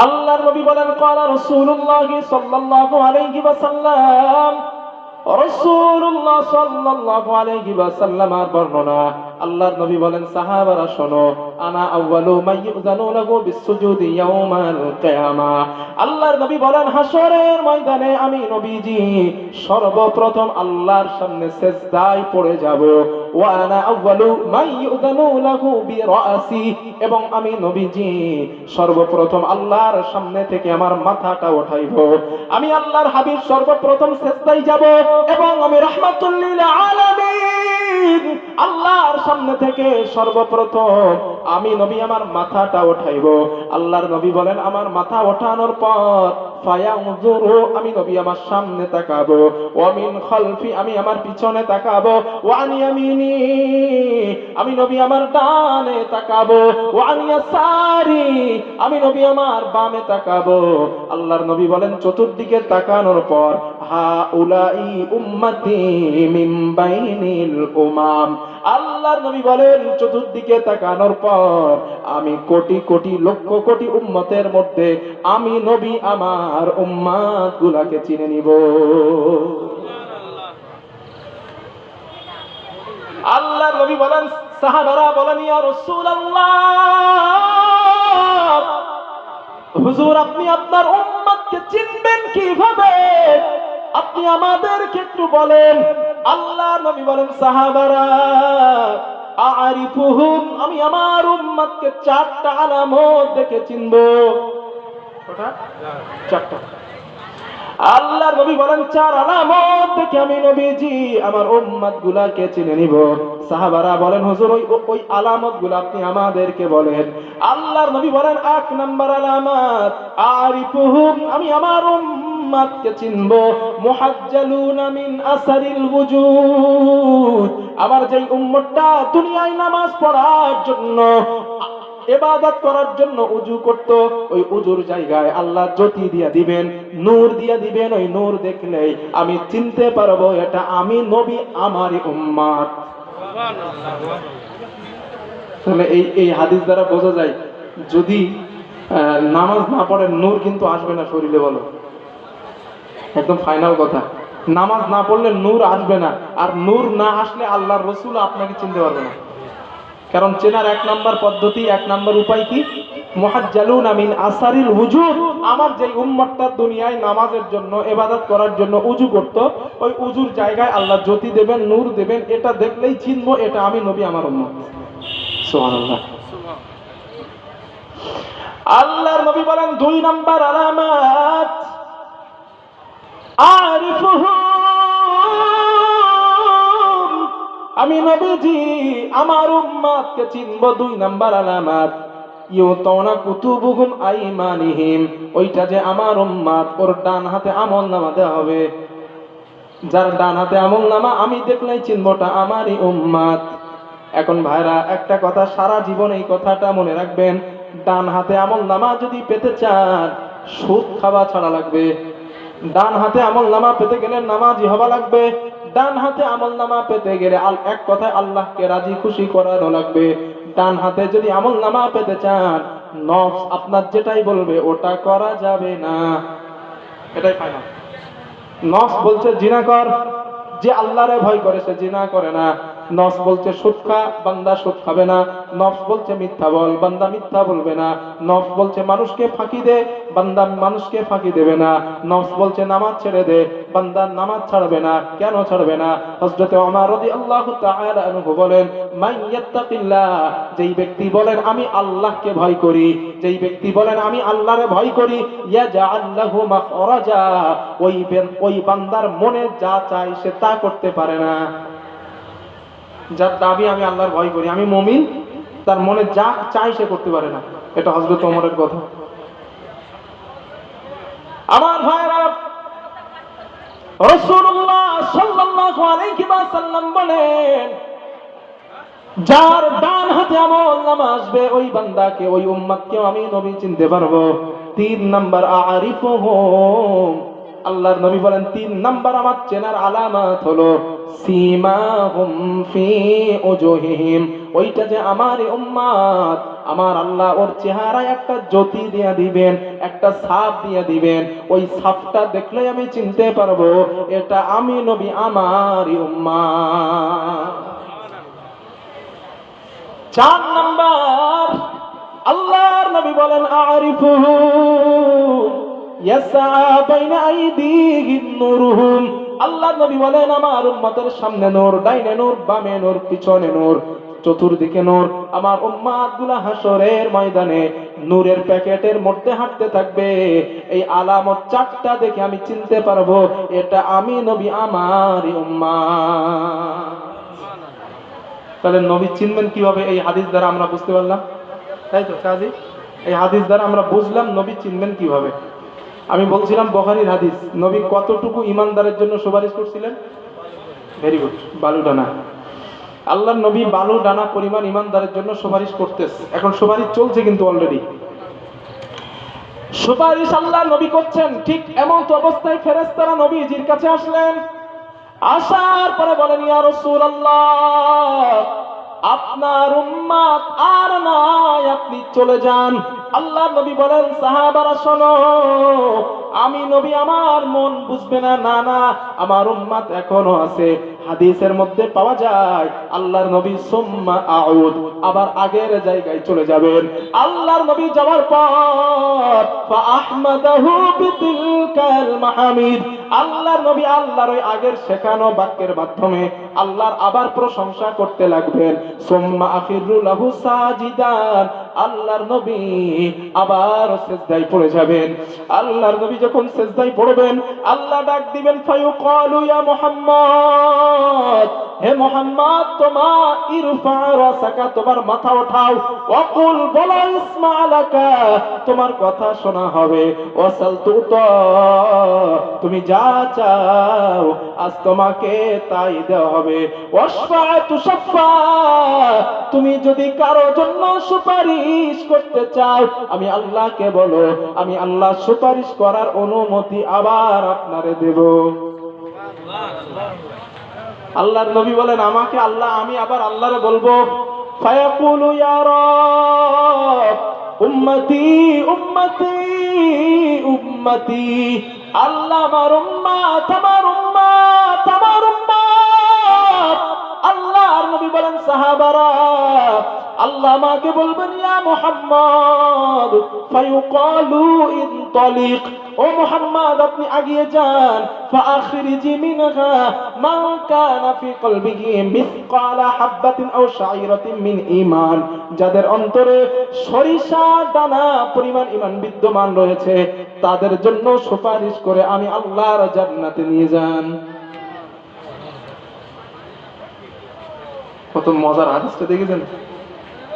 আল্লাহর নবী বলেন, ক্বালা রাসূলুল্লাহ সাল্লাল্লাহু আলাইহি ওয়াসাল্লাম, রাসূলুল্লাহ সাল্লাল্লাহু আলাইহি ওয়াসাল্লামের বর্ণনা। আল্লাহর নবী বলেন, সাহাবারা শোনো, আনা আউয়ালু মাইয়ুযানু লাহু বিসসুজুদি ইয়াউমাল কিয়ামাহ। আল্লাহর নবী বলেন, হাসরের ময়দানে আমি নবীজি সর্বপ্রথম আল্লাহর সামনে সিজদায় পড়ে যাব। ওয়া আনা আউয়ালু মাইয়ুযানু লাহু বিরাসি, এবং আমি নবীজি সর্বপ্রথম আল্লাহর সামনে থেকে আমার মাথাটা উঠাইব। আমি আল্লাহর হাবিব সর্বপ্রথম সিজদায় যাব এবং আমি রাহমাতুল লিল আলামিন আল্লাহর সামনে থেকে সর্বপ্রথম আমি নবী আমার মাথাটা উঠাইব। আল্লাহর নবী বলেন, আমার মাথা ওঠানোর পর ফায়াউযুরু, আমি নবী আমার সামনে তাকাবো, ওয়া মিন খালফি, আমি আমার পিছনে তাকাবো, ওয়া আন ইয়ামিনি, আমি নবী আমার ডানে তাকাবো, ওয়া আন ইয়াসারি, আমি নবী আমার বামে তাকাবো। আল্লাহর নবী বলেন, চতুর্দিকে তাকানোর পর হাউলাই উম্মতি মিন বাইনিল উমাম, আল্লাহর নবী বলেন চতুর্দিকে তাকানোর পর আমি কোটি কোটি লক্ষ কোটি উম্মতের মধ্যে আমি নবী আমার উম্মত গুলাকে চিনে নিব। আল্লাহর নবী বলেন, সাহাবারা বলেন, ইয়া রাসূলুল্লাহ, হুজুর আপনি আপনার উম্মতকে চিনবেন কিভাবে? আপনি আমাদেরকে একটু বলেন। আল্লাহর নবী বলেন, সাহাবারা আরিফুহুম, আমি আমার উম্মতকে চারটা আলামত দেখে চিনব। কটা? চারটা। আল্লাহর নবী বলেন, চার আলামত দেখে আমি নবীজি আমার উম্মত গুলাকে চিনে নিব। সাহাবারা বলেন, হুজুর ওই আলামত গুলো আপনি আমাদেরকে বলেন। আল্লাহর নবী বলেন, এক নাম্বার আলামত আরিফুহুম, আমি আমার উম্মতকে চিনব মুহাজ্জালুনা মিন আসারিল ওয়ুজুদ, আমার যেই উম্মতটা দুনিয়ায় নামাজ পড়ার জন্য ইবাদত করার জন্য উযু করত, ওই উযুর জায়গায় আল্লাহ জ্যোতি দিয়া দিবেন, নূর দিয়া দিবেন। ওই নূর দেখলেই আমি চিনতে পারবো এটা আমি নবী আমারই উম্মত। তাহলে এই হাদিস দ্বারা বোঝা যায় যদি নামাজ না পড়েন নূর কিন্তু আসবে না শরীরে। বলো, একদম ফাইনাল কথা, নামাজ না পড়লে নূর আসবে না। আর নূর না আসলে আল্লাহর রাসূল আপনাকে চিনতে পারবে না। কারণ চেনার এক নাম্বার পদ্ধতি, এক নাম্বার উপায় কি? মুহাজ্জালুনা মিন আসারিল ওয়ুজুদ, আমার যে উম্মতটা দুনিয়ায় নামাজের জন্য ইবাদত করার জন্য উযু করত, ওই উযুর জায়গায় আল্লাহ জ্যোতি দেবেন, নূর দেবেন, এটা দেখলেই চিনবো এটা আমি নবী আমার উম্মত। সুবহানাল্লাহ। আল্লাহর নবী বলেন, দুই নাম্বার আলামত আরিফুহু, আমি নবীজি আমার উম্মতকে চিনব। দুই নাম্বার আলামত ইউতাউনা কুতুবুহুম আইমানিহিম, ওইটা যে আমার উম্মত ওর ডান হাতে আমলনামা দেওয়া হবে। যার ডান হাতে আমলনামা আমি দেখলেই চিনবটা আমারই উম্মত। এখন ভাইরা একটা কথা সারা জীবন এই কথাটা মনে রাখবেন, ডান হাতে আমল নামা যদি পেতে চান সুদ খাওয়া ছাড়া লাগবে। ডান হাতে আমল নামা পেতে গেলে নামাজি হওয়া লাগবে। ডান হাতে আমল নামা পেতে গেলে এক কথায় আল্লাহকে রাজি খুশি করানো লাগবে। ডান হাতে যদি আমল নামা পেতে চান নফস আপনার যেটাই বলবে ওটা করা যাবে না, এটাই ফাইনাল। নফস বলছে জিনা কর, যে আল্লাহরে ভয় করে সে জিনা করে না। নফস বলছে সুদ খা, বান্দা সুদ খাবে না। নফস বলছে মিথ্যা বল, বান্দা মিথ্যা বলবে না। নফস বলছে মানুষকে ফাঁকি দে, বান্দা মানুষকে ফাঁকি দেবে না। নফস বলছে নামাজ ছেড়ে দে, বান্দা নামাজ ছাড়বে না। কেন ছাড়বে না? হযরত ওমর রাদিয়াল্লাহু তাআলা আনহু বলেন, মান ইয়াত্তাকিল্লাহ, যেই ব্যক্তি বলেন আমি আল্লাহকে ভয় করি, যেই ব্যক্তি বলেন আমি আল্লাহরে ভয় করি, ইয়াজআল লাহু মাখরাজা, ওই বান্দার মনে যা চাই সে তা করতে পারে না। যার দাবি আমি আল্লাহর ভয় করি, আমি মুমিন, তার মনে যা চাই সে করতে পারে না। এটা হযরত ওমরের কথা। আমার ভাইরা, রাসূলুল্লাহ সাল্লাল্লাহু আলাইহি ওয়াসাল্লাম বলেন, যার ডান হাতে আমল নামা আসবে ওই বান্দাকে, ওই উম্মতকে আমি নবী চিনতে পারবো। 3 নাম্বার আরিফুহুম, আল্লাহর নবী বলেন 3 নাম্বার আমার চেনার আলামত হলো সীমাহুম ফি উজুহিহিম, ওইটা যে আমার উম্মত, আমার আল্লাহ ওর চেহারায় একটা জ্যোতি দিয়ে দিবেন, একটা ছাপ দিয়ে দিবেন। ওই ছাপটা দেখলে আমি চিনতে পারবো এটা আমি নবী, আমারই উম্মত। 4 নাম্বার আল্লাহর নবী বলেন আরিফুহু ইয়াসা বাইনা আইদিহিম নূরুহুম, আল্লাহর নবী বলেন আমার উম্মতের সামনে নূর, ডাইনে নূর, বামে নূর, পিছনে নূর, চতুর্দিকে নূর। আমার উম্মতগুলো হাসরের ময়দানে নূরের প্যাকেটের মধ্যে হাঁটতে থাকবে। এই আলামত 4টা দেখে আমি চিনতে পারবো এটা আমি নবী, আমারই উম্মত। তাহলে নবী চিনবেন কিভাবে? এই হাদিস দ্বারা আমরা বুঝতে পারলাম, তাই তো কাজী? এই হাদিস দ্বারা আমরা বুঝলাম নবী চিনবেন কিভাবে। আমি বলছিলাম বুখারীর হাদিস, নবী কতটুকু ইমানদারের জন্য সুপারিশ করছিলেন? ভেরি গুড, বালু ডানা। আল্লাহর নবী বালু ডানা পরিমাণ ইমানদারের জন্য সুপারিশ করতেছে। এখন সুপারিশ চলছে কিন্তু অলরেডি সুপারিশ আল্লাহর নবী করছেন। ঠিক এমন তো অবস্থায় ফেরেশতারা নবীজির কাছে আসলেন। আসার পরে বলেন, ইয়া রাসূলুল্লাহ, আপনার উম্মত আর নাই, আপনি চলে যান। আল্লাহর নবী বলেন, সাহাবারা শোনো, আমি নবী আমার মন বুঝবে না, না না, আমার উম্মত এখনো আছে। হাদিসের মধ্যে পাওয়া যায় আল্লাহর নবী সুম্মা আউদ, আবার আগের জায়গায় চলে যাবেন। আল্লাহর নবী যাওয়ার পর ফাআহমাদাহু বিতিলকাল মাহামিদ, আল্লাহর নবী আল্লাহর ওই আগের শেখানো বাক্যের মাধ্যমে আল্লাহর আবার প্রশংসা করতে লাগবেন। সুম্মা আখিরু লাহু সাজিদান, আল্লাহর নবী আবার সিজদায় পড়ে যাবেন। আল্লাহর নবী যখন সিজদায় পড়বেন আল্লাহ ডাক দিবেন, ফায়ুকালু ইয়া মুহাম্মদ, হে মুহাম্মদ, তোমার ইরফা রাসাকা, তোমার মাথা ওঠাও, ওয়াকুল, বলো, ইসমা লাকা, তোমার কথা শোনা হবে, ওয়াসাল তুতা, তুমি যা চাও আজ তোমাকে তাই দেওয়া হবে, ওয়াশফা তুশাফা, তুমি যদি কারো জন্য সুপারিশ করতে চাও আমি আল্লাহকে বলো, আমি আল্লাহ সুপারিশ করার অনুমতি আবার আপনারে দেব। আল্লাহর নবী বলেন, আমাকে আল্লাহ, আমি আবার আল্লাহরে বলবো, ফায়াকুলু ইয়া রাব উম্মতি উম্মতি উম্মতি, আল্লাহ আমার উম্মত, আমার উম্মত, আমার উম্মত। আল্লাহর নবী বলেন, সাহাবারা, আল্লাহ আমাকে বলবেন, ইয়া মুহাম্মদ, ফায়ুকালু ইনতালিক, ও মুহাম্মদ আপনি আগিয়ে যান, ফাআখরিজি মিনহা মান কানা ফি কলবিহি মিসকালা হাববাতিন আও শাইরাতিন মিন ঈমান, যাদের অন্তরে সরিষা দানা পরিমাণ ঈমান বিদ্যমান রয়েছে তাদের জন্য সুপারিশ করে আমি আল্লাহর জান্নাতে নিয়ে যান। কত মজার হাদিসটা দেখেছেন?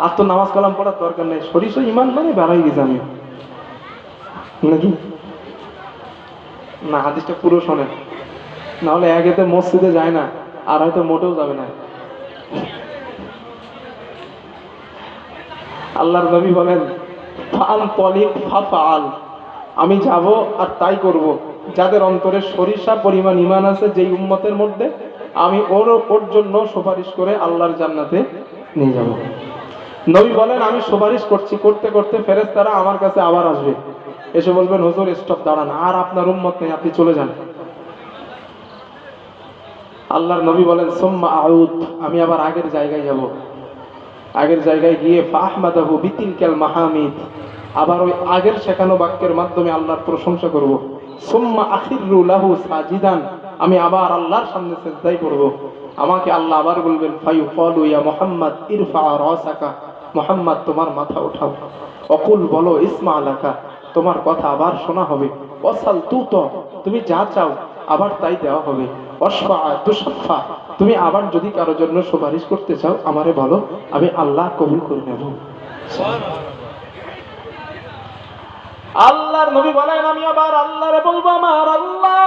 আর তো নামাজ কালাম পড়ার দরকার নেই, সরিষা ঈমান মানে বেড়াই গেছে আমি নাকি না? হাদিসটা পুরো শোনেন, না হলে একেতে মসজিদে যায় না, আর হয়তো মোটেও যাবে না। আল্লাহর নবী বলেন ফান তলিক ফাফআল, আমি যাব আর তাই করব। যাদের অন্তরে সরিষা পরিমাণ ঈমান আছে যেই উম্মতের মধ্যে, আমি ওর জন্য সুপারিশ করে আল্লাহর জান্নাতে নিয়ে যাব। নবী বলেন আমি সুপারিশ করছি, করতে করতে ফেরেশতারা আমার কাছে আবার আসবে, এসে বলবেন হুজুর স্টপ, দাঁড়ান, আর আপনার উম্মত নেই, আপনি চলে যান। আল্লাহর নবী বলেন সুম্মা আউদ, আমি আবার আগের জায়গায় যাব। আগের জায়গায় গিয়ে ফাহমাদাহু বিতিলকাল মাহামিদ, আবার ওই আগের শেখানো বাক্যের মাধ্যমে আল্লাহর প্রশংসা করব। সুম্মা আখিরু লাহু সাজিদান, আমি আবার আল্লাহর সামনে সিজদায় পড়ব। আমাকে আল্লাহ আবার বলবেন ফায়ুকালু ইয়া মুহাম্মদ ইরফা রাসাকা, মুহাম্মদ তোমার মাথা উঠাও। অকুল বলো ইসমা লাকা, তোমার কথা আবার শোনা হবে। ওয়াসাল তুত, তুমি যা চাও আবার তাই দেওয়া হবে। ওয়াশফা তুশফা, তুমি আবার যদি কারোর জন্য সুপারিশ করতে চাও আমারে বলো, আমি আল্লাহ কবুল করে নেব। আল্লাহর নবী বলেন আমি আবার আল্লাহরে বলবো আমার আল্লাহ,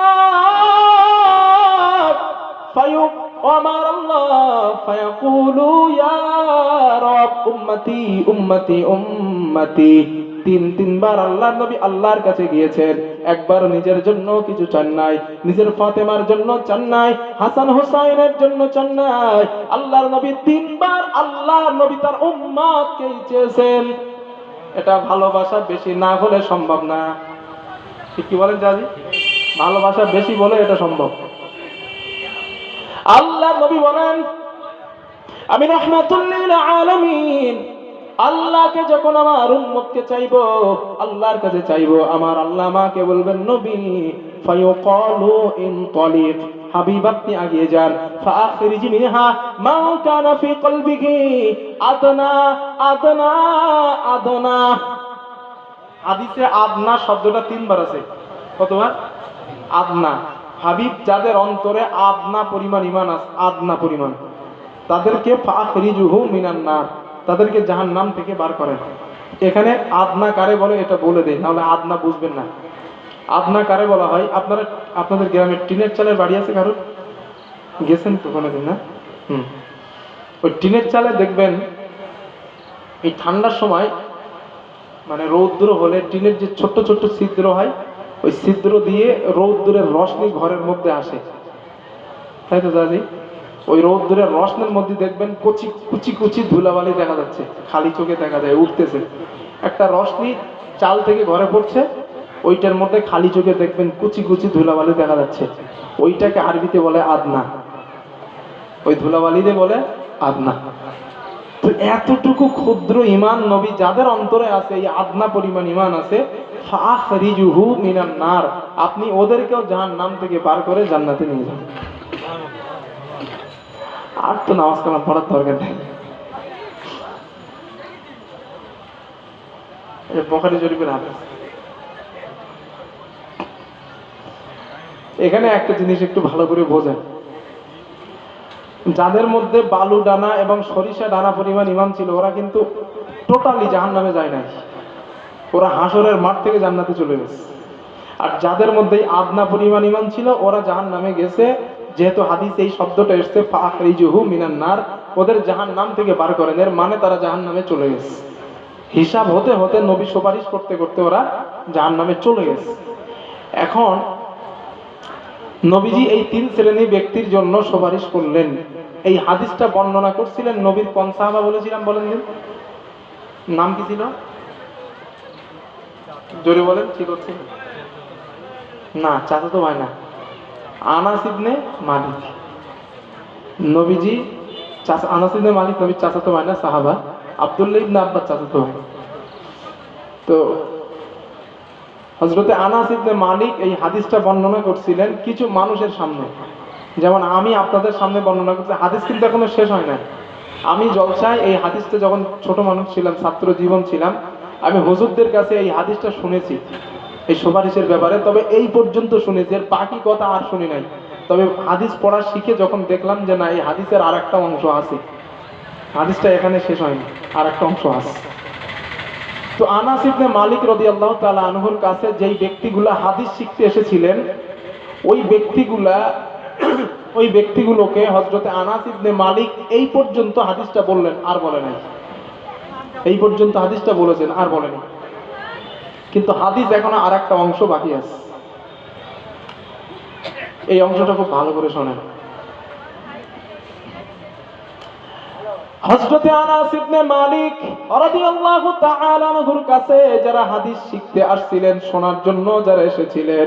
আমার আল্লাহ ফায়াকুলু ইয়া রব উম্মতি উম্মতি উম্মতি। তিনবার আল্লাহর নবী আল্লাহর কাছে গিয়েছেন, একবার নিজের জন্য কিছু চান নাই, নিজের ফাতেমার জন্য চান নাই, হাসান হুসাইনের জন্য চান নাই। আল্লাহর নবী তিনবার আল্লাহর নবী তার উম্মতকেই চেয়েছেন। এটা ভালোবাসা বেশি না হলে সম্ভব না, ঠিক কি বলেন জাজি? ভালোবাসা বেশি বলে এটা সম্ভব। আল্লাহ নবী বলেন আমি রাহমাতুল লিল আলামিন, আল্লাহকে যখন আমার উম্মতকে চাইবো, আল্লাহর কাছে চাইবো, আমার আল্লাহ আমাকে বলবেন নবী ফায়ুকালু ইনতালিক, হাবিব আপনি আগিয়ে যান, ফাআখরিজ মিনহা মা কানা ফি কলবিহি আদনা আদনা আদনা। হাদিসে আদনা শব্দটা তিনবার আছে, কতবার? আদনা। হাবিব যাদের অন্তরে আদনা পরিমাণ ঈমান আছে, আদনা পরিমাণ, তাদেরকে ফাখরিজুহু মিনান নার, তাদেরকে জাহান্নাম থেকে বার করেন। এখানে আদনা কারে বলে এটা বলে দেই, নাহলে আদনা বুঝবেন না। আদনা কারে বলা হয়? আপনাদের গ্রামে টিনের চালের বাড়ি আছে কারো? গেছেন তো কোনোদিন না? ওই টিনের চালে দেখবেন এই ঠান্ডার সময় মানে রৌদ্র হলে টিনের যে ছোট্ট ছোট্ট ছিদ্র হয়, ওই ছিদ্র দিয়ে রৌদ্রের রশ্মি ঘরের মধ্যে আসে, তাই তো দাদি? ওই রৌদ্রের রশ্মির মধ্যে দেখবেন কুচি কুচি কুচি ধুলাবালি দেখা যাচ্ছে, খালি চোখে দেখা যায়, উঠতেছে। একটা রশ্মি চাল থেকে ঘরে পড়ছে, ওইটার মধ্যে খালি চোখে দেখবেন কুচি কুচি ধুলাবালি দেখা যাচ্ছে, ওইটাকে আরবিতে বলে আদনা। ওই ধুলাবালিতে বলে আদনা। তো এতটুকু ক্ষুদ্র ঈমান নবী যাদের অন্তরে আছে, এই আদনা পরিমাণ ঈমান আছে, ফাখরিজুহু মিনান নার, আপনি ওদেরকেও জাহান্নাম থেকে পার করে জান্নাতে নিয়ে যান। আর তো নামাজ কালাম পড়ার দরকার নেই। বুখারী শরীফের হাদিস। এখানে একটা জিনিস একটু ভালো করে বোঝেন, যাদের মধ্যে বালু ডানা এবং সরিষা ডানা পরিমাণ ঈমান ছিল, ওরা কিন্তু টোটালি জাহান্নামে যায় নাই, ওরা হাসরের মাঠ থেকে জান্নাতে চলে গেছে। আর যাদের মধ্যে আদনা পরিমাণ ঈমান ছিল, ওরা জাহান্নামে গেছে। যেহেতু হাদিসে এই শব্দটা এসেছে ফাখরিজুহু মিনান নার, ওদের জাহান্নাম থেকে বার করেন, এর মানে তারা জাহান্নামে চলে গেছে। হিসাব হতে হতে নবী সুপারিশ করতে করতে ওরা জাহান্নামে চলে গেছে। এখন নবীজি এই তিন শ্রেণী ব্যক্তির জন্য সুপারিশ করলেন। এই হাদিসটা বর্ণনা করছিলেন নবীর কোন সাহাবা বলেছিলাম বলেন দিন? নাম কি ছিল? জোরে বলেন, ঠিক হচ্ছে না? চাচাতো ভাই না, আনাস ইবনে মালিক। নবীজি আনাস ইবনে মালিক নবীর চাচাতো ভাই না, সাহাবা। আব্দুল্লাহ ইবনে আব্বাস চাচাতো ভাই। তো হযরতে আনাস ইবনে মালিক এই হাদিসটা বর্ণনা করছিলেন কিছু মানুষের সামনে, যেমন আমি আপনাদের সামনে বর্ণনা করছি। হাদিস কিন্তু এখনো শেষ হয় না। আমি জলসায় এই হাদিসটা যখন ছোট মানুষ ছিলাম, ছাত্র জীবন ছিলাম, আমি হুজুরদের কাছে এই হাদিসটা শুনেছি এই সুপারিশের ব্যাপারে, তবে এই পর্যন্ত শুনেছি, এর বাকি কথা আর শুনি নাই। তবে হাদিস পড়া শিখে যখন দেখলাম যে না, এই হাদিসের আর একটা অংশ আছে, হাদিসটা এখানে শেষ হয়নি, আর একটা অংশ আছে। তো আনাস ইবনে মালিক রাদিয়াল্লাহু তাআলা আনহুর কাছে যেই ব্যক্তিগুলা হাদিস শিখতে এসেছিলেন, ওই ব্যক্তিগুলোকে হযরতে আনাস ইবনে মালিক এই পর্যন্ত হাদিসটা বললেন, আর বলে নাই। এই পর্যন্ত হাদিসটা বলেছেন, আর বলেনি। কিন্তু হাদিস এখনো আর একটা অংশ বাকি আছে। এই অংশটা খুব ভালো করে শোনেন। হযরতে আনাস ইবনে মালিক রাদিয়াল্লাহু তাআলা আনহুর কাছে যারা হাদিস শিখতে আসছিলেন, শোনার জন্য যারা এসেছিলেন,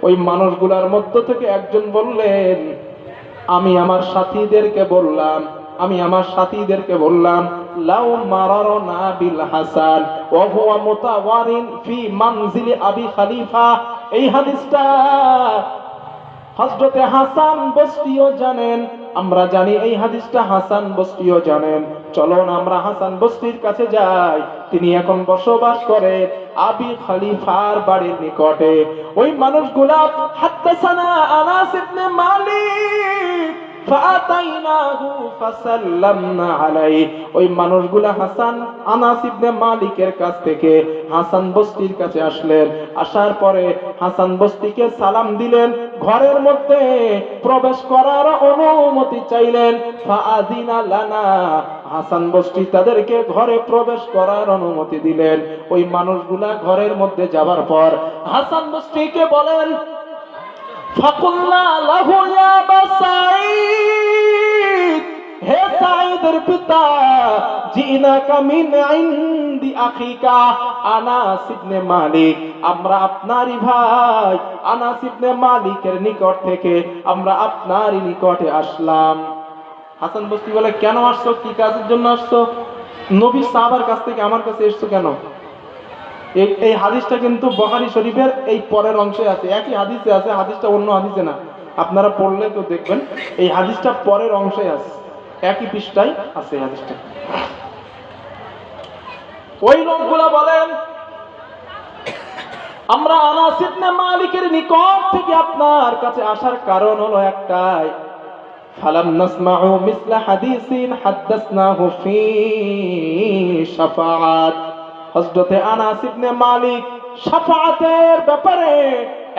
ওই মানুষগুলোর মধ্য থেকে একজন বললেন, আমি আমার সাথীদেরকে বললাম লাউ মারারনা বিল হাসান ওয়া হুয়া মুতাওয়ারিন ফি মানজিলি আবি খলিফা। এই হাদিসটা হযরতে হাসান বসরিও জানেন, আমরা জানি এই হাদিসটা হাসান বসরিও জানেন। চলুন আমরা হাসান বসরির কাছে যাই, তিনি এখন বসবাস করেন আবি খলিফার বাড়ির নিকটে। ওই মানুষগুলা হাদাসানা আনাস ইবনে মালিক ফাতাইনাহু ফাসাল্লামনা আলাইহি। ওই মানুষগুলা আনাস ইবনে মালিকের কাছ থেকে হাসান বসরির কাছে আসলেন। আসার পরে হাসান বসরিকে সালাম দিলেন, ঘরের মধ্যে প্রবেশ করার অনুমতি চাইলেন। ফাআযিনা লানা, হাসান বসরি তাদেরকে ঘরে প্রবেশ করার অনুমতি দিলেন। ওই মানুষগুলা ঘরের মধ্যে যাবার পর হাসান বসরিকে বলেন, ফাকুল্লা লাহু ইয়া সাঈদ, হে সাঈদের পিতা, জিনাকা মিন ইনদি আখিকা আনাস ইবনে মালিক, আমরা আপনারই ভাই আনাস ইবনে মালিকের নিকট থেকে আমরা আপনারই নিকটে আসলাম। হাসান বসরি বলে, কেন আসছো, কি কাজের জন্য আসছো? নবীর সাহাবার কাছ থেকে আমার কাছে এসছো কেন? এই হাদিসটা কিন্তু বুখারী শরীফের এই পরের অংশে আছে, একই হাদিসে আছে, হাদিসটা অন্য হাদিসে না। আপনারা পড়লে তো দেখবেন এই হাদিসটা পরের অংশে আছে, একই পৃষ্ঠায় আছে হাদিসটা। ওই লোকগুলা বলেন, আমরা আনাস ইবনে মালিকের নিকট থেকে আপনার কাছে আসার কারণ হলো একটাই, ফালাম নাসমাউ মিসলা হাদিসিন হাদাসনাহু ফি শাফাআত। হযরতে আনাস ইবনে মালিক শাফাআতের ব্যাপারে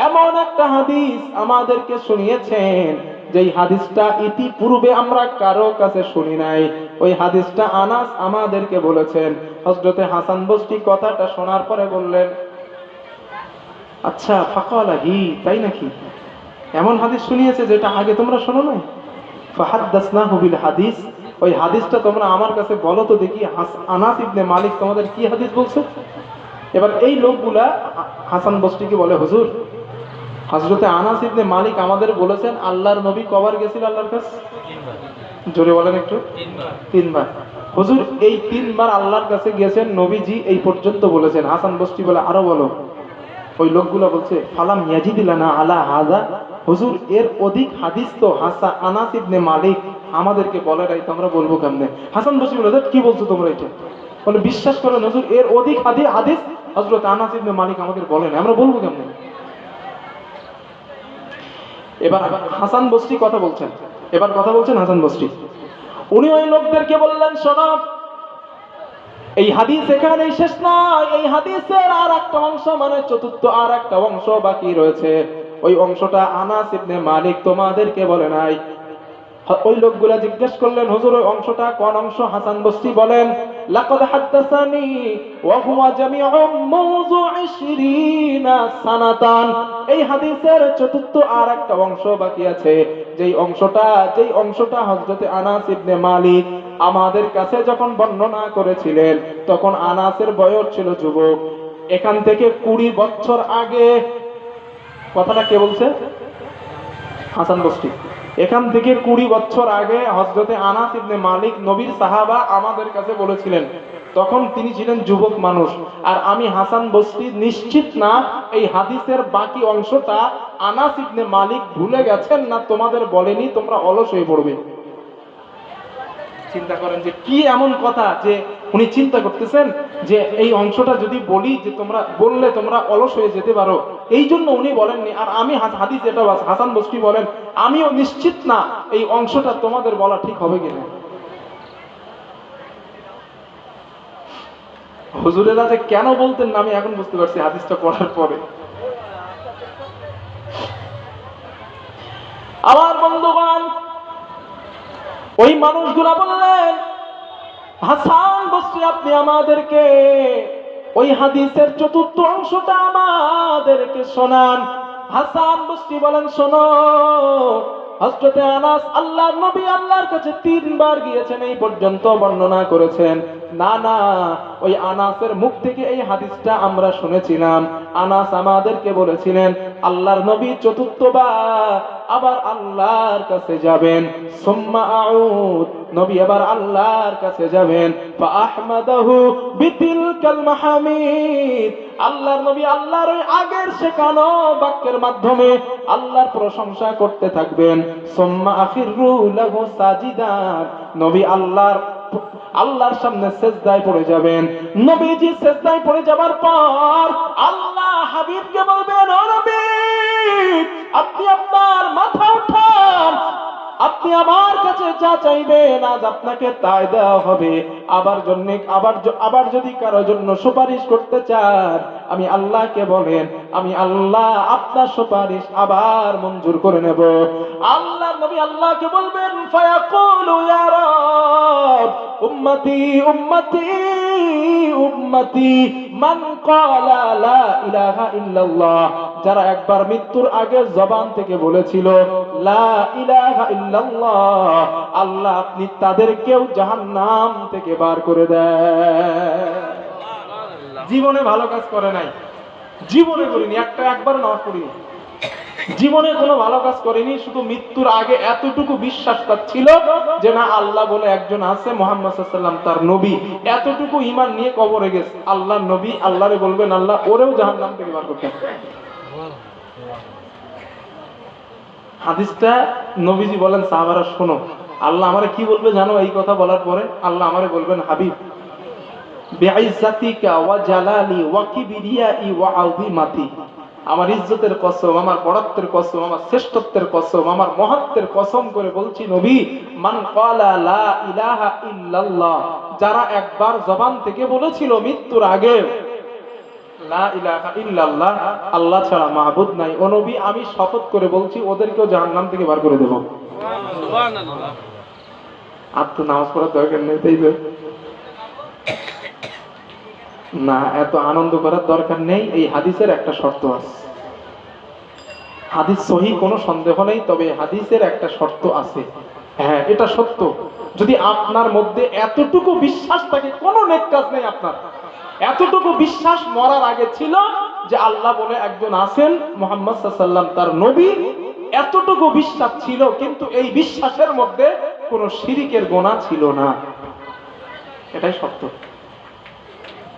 এমন একটা হাদিস আমাদেরকে শুনিয়েছেন, যেই হাদিসটা ইতিপূর্বে আমরা কারো কাছে শুনি নাই। ওই হাদিসটা আনাস আমাদেরকে বলেছেন। হযরতে হাসান বসরি কথাটা শোনার পরে বললেন, আচ্ছা, ফাকালা হি, তাই নাকি? এমন হাদিস শুনিয়েছে যেটা আগে তোমরা শোনো নাই? ফাহাদাসনাহু বিল হাদিস, ওই হাদিসটা তোমরা আমার কাছে বলো তো দেখি, আনাস ইবনে মালিক তোমাদের কি হাদিস বলছে? এবার এই লোকগুলা হাসান বসরিকে বলে, হুজুর, হযরতে আনাস ইবনে মালিক আমাদের বলেছেন আল্লাহর নবী কবার গেছিল আল্লাহর কাছে? জোরে বলেন একটু। 3 বার। হুজুর, এই 3 বার আল্লাহর কাছে গেছেন, নবীজি এই পর্যন্ত বলেছেন। হাসান বসরি বলে, আরো বলো। ওই লোকগুলো বলছে, ফালাম ইয়াজিদিলানা আলা হাযা, হুজুর এর অধিক হাদিস তো আনাস ইবনে মালিক আমাদেরকে বলে নাই, তো আমরা বলবো কেমনে? হাসান বসরি বলে, কি বলছো তোমরা এটা? বলে, বিশ্বাস করেন হুজুর, এর অধিক হাদিস হযরত আনাস ইবনে মালিক আমাদের বলে নাই, আমরা বলবো কেমনে? এবার হাসান বসরি কথা বলছেন, হাসান বসরি। উনি ওই লোকদেরকে বললেন, শোনো, এই হাদিস এখানেই শেষ নয়, এই হাদিসের আর একটা অংশ, মানে চতুর্থ আর একটা অংশ বাকি রয়েছে। ওই অংশটা আনাস ইবনে মালিক তোমাদেরকে বলে নাই। ওই লোকগুলা জিজ্ঞেস করলেন, হুজুর ওই অংশটা কোন অংশ? হাসান বসরি বলেন, লাকাদ হাদাসানি ওয়া হুয়া জামিউ মাওযু 20 সানাতান। এই হাদিসের চতুর্থ আর একটা অংশ বাকি আছে, যেই অংশটা হযরতে আনাস ইবনে মালিক আমাদের কাছে যখন বর্ণনা করেছিলেন, তখন আনাসের বয়স ছিল যুবক। এখান থেকে 20 বছর আগে, কথাটা কে বলছে? হাসান বসরি। এখান থেকে 20 বছর আগে হযরতে আনাস ইবনে মালিক নবীর সাহাবা আমাদের কাছে বলেছিলেন, তখন তিনি ছিলেন যুবক মানুষ। আর আমি হাসান বসরি নিশ্চিত না এই হাদিসের বাকি অংশটা আনাস ইবনে মালিক ভুলে গেছেন না তোমাদের বলেনি, তোমরা অলস হয়ে পড়বে। চিন্তা করেন যে কি এমন কথা, যে উনি চিন্তা করতেছেন যে এই অংশটা যদি বলি, যে তোমরা বললে তোমরা অলস হয়ে যেতে পারো, এই জন্য উনি বলেননি। আর আমি হাদিস এটা হাসান বসরি বলেন, আমিও নিশ্চিত না এই অংশটা তোমাদের বলা ঠিক হবে কিনা। হুজুরেরা যে কেন বলতেন না আমি এখন বুঝতে পারছি হাদিসটা পড়ার পরে। আমার বন্ধুগণ, ওই মানুষগুলা বললেন, হাসান বসরি আপনি আমাদেরকে ওই হাদিসের চতুর্থ অংশটা আমাদেরকে শোনান। হাসান বসরি বলেন, শোনো, হযরতে আনাস আল্লাহর নবী আল্লাহর কাছে 3 বার গিয়েছেন, এই পর্যন্ত বর্ণনা করেছেন। না না, ওই আনাসের মুখ থেকে এই হাদিসটা আমরা শুনেছিলাম। আনাস আমাদেরকে বলেছিলেন আল্লাহর নবী চতুর্থবার আবার আল্লাহর কাছে যাবেন, সুম্মা আউদ, নবী আবার আল্লাহর কাছে যাবেন, ফা আহমাদাহু বিতিলকাল মাহামিদ, আল্লাহর নবী আল্লাহর ওই আগের শেখানো বাক্যের মাধ্যমে আল্লাহর প্রশংসা করতে থাকবেন। সুম্মা আখিরু লাহু সাজিদান, নবী আল্লাহর সামনে সেজদায় পড়ে যাবেন। নবীজি সেজদায় পড়ে যাবার পর আল্লাহ হাবিবকে বলবেন, ও নবী, আপনি আপনার মাথা উঠান, আপনি আমার কাছে যা চাইবেন আজ আপনাকে তাই দেওয়া হবে। আবার যদি কারোর জন্য সুপারিশ করতে চান, আমি আল্লাহকে বলেন, আমি আল্লাহ আপনার সুপারিশ আবার মঞ্জুর করে নেব। আল্লাহ নবী আল্লাহকে বলবেন, ফায়াকুলু ইয়া রাব উম্মতি উম্মতি উম্মতি মান ক্বালা লা ইলাহা ইল্লাল্লাহ, যারা একবার মৃত্যুর আগে জবান থেকে বলেছিল লা ইলাহা ইল্লাল্লাহ, আল্লাহ আপনি তাদেরকেও জাহান্নাম থেকে বার করে দেন। জীবনে ভালো কাজ করে নাই, জীবনে করিনি, একবার নামাজ পড়িনি, জীবনে কোনো ভালো কাজ করেনি, শুধু মৃত্যুর আগে এতটুকু বিশ্বাস তার ছিল যে না, আল্লাহ বলে একজন আছে, মুহাম্মদ সাল্লাল্লাহু আলাইহি ওয়াসাল্লাম তার নবী, এতটুকু ঈমান নিয়ে কবরে গেছে। আল্লাহর নবী আল্লাহরে বলবেন আল্লাহ ওরেও জাহান্নাম থেকে বার করতে। হাদিসটা নবীজি বলেন, সাহাবারা শোনো, আল্লাহ আমারে কি বলবে জানো? এই কথা বলার পরে আল্লাহ আমারে বলবেন, হাবিব, বিইজ্জাতিকা ওয়া জালালি ওয়া কিবরিয়াই ওয়া আযিমাতি, আমার ইজ্জতের কসম, আমার বড়ত্বের কসম, আমার শ্রেষ্ঠত্বের কসম, আমার মহত্বের কসম করে বলছি নবী, মান ক্বালা লা ইলাহা ইল্লাল্লাহ, যারা একবার জবান থেকে বলেছিল মৃত্যুর আগে লা ইলাহা ইল্লাল্লাহ, আল্লাহ ছাড়া মাবুদ নাই, ও নবী আমি শপথ করে বলছি ওদেরকেও জাহান্নাম থেকে বার করে দেব। সুবহানাল্লাহ। আর তো নামাজ পড়ার দরকার নেই, তাই তো? না, এত আনন্দ করার দরকার নেই। এই হাদিসের একটা শর্ত আছে, হাদিস সহিহ কোনো সন্দেহ নেই, তবে হাদিসের একটা শর্ত আছে। হ্যাঁ, এটা সত্য, যদি আপনার মধ্যে এতটুকু বিশ্বাস থাকে, কোনো নেক কাজ নেই আপনার, এতটুকু বিশ্বাস মরার আগে ছিল যে আল্লাহ বলে একজন আছেন, মুহাম্মদ সাল্লাল্লাহু আলাইহি ওয়াসাল্লাম তার নবী, এতটুকু বিশ্বাস ছিল, কিন্তু এই বিশ্বাসের মধ্যে কোনো শিরিকের গুনাহ ছিল না, এটাই সত্য।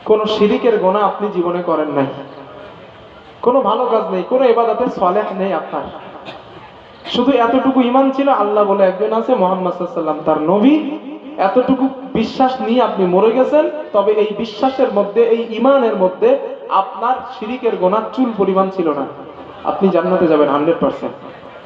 কোন শিরিকের গুনাহ আপনি জীবনে করেন নাই, কোনো ভালো কাজ নেই, কোনো ইবাদতে সালেহ নেই আপনার, শুধু এতটুকু ঈমান ছিল আল্লাহ বলে একজন আছে, মুহাম্মদ সাল্লাল্লাহু আলাইহি ওয়াসাল্লাম তার নবী, এতটুকু বিশ্বাস নিয়ে আপনি মরে গেছেন। তবে এই বিশ্বাসের মধ্যে, এই ঈমানের মধ্যে আপনার শিরিকের গুনাহ চুল পরিমাণ ছিল না, আপনি জান্নাতে যাবেন 100%।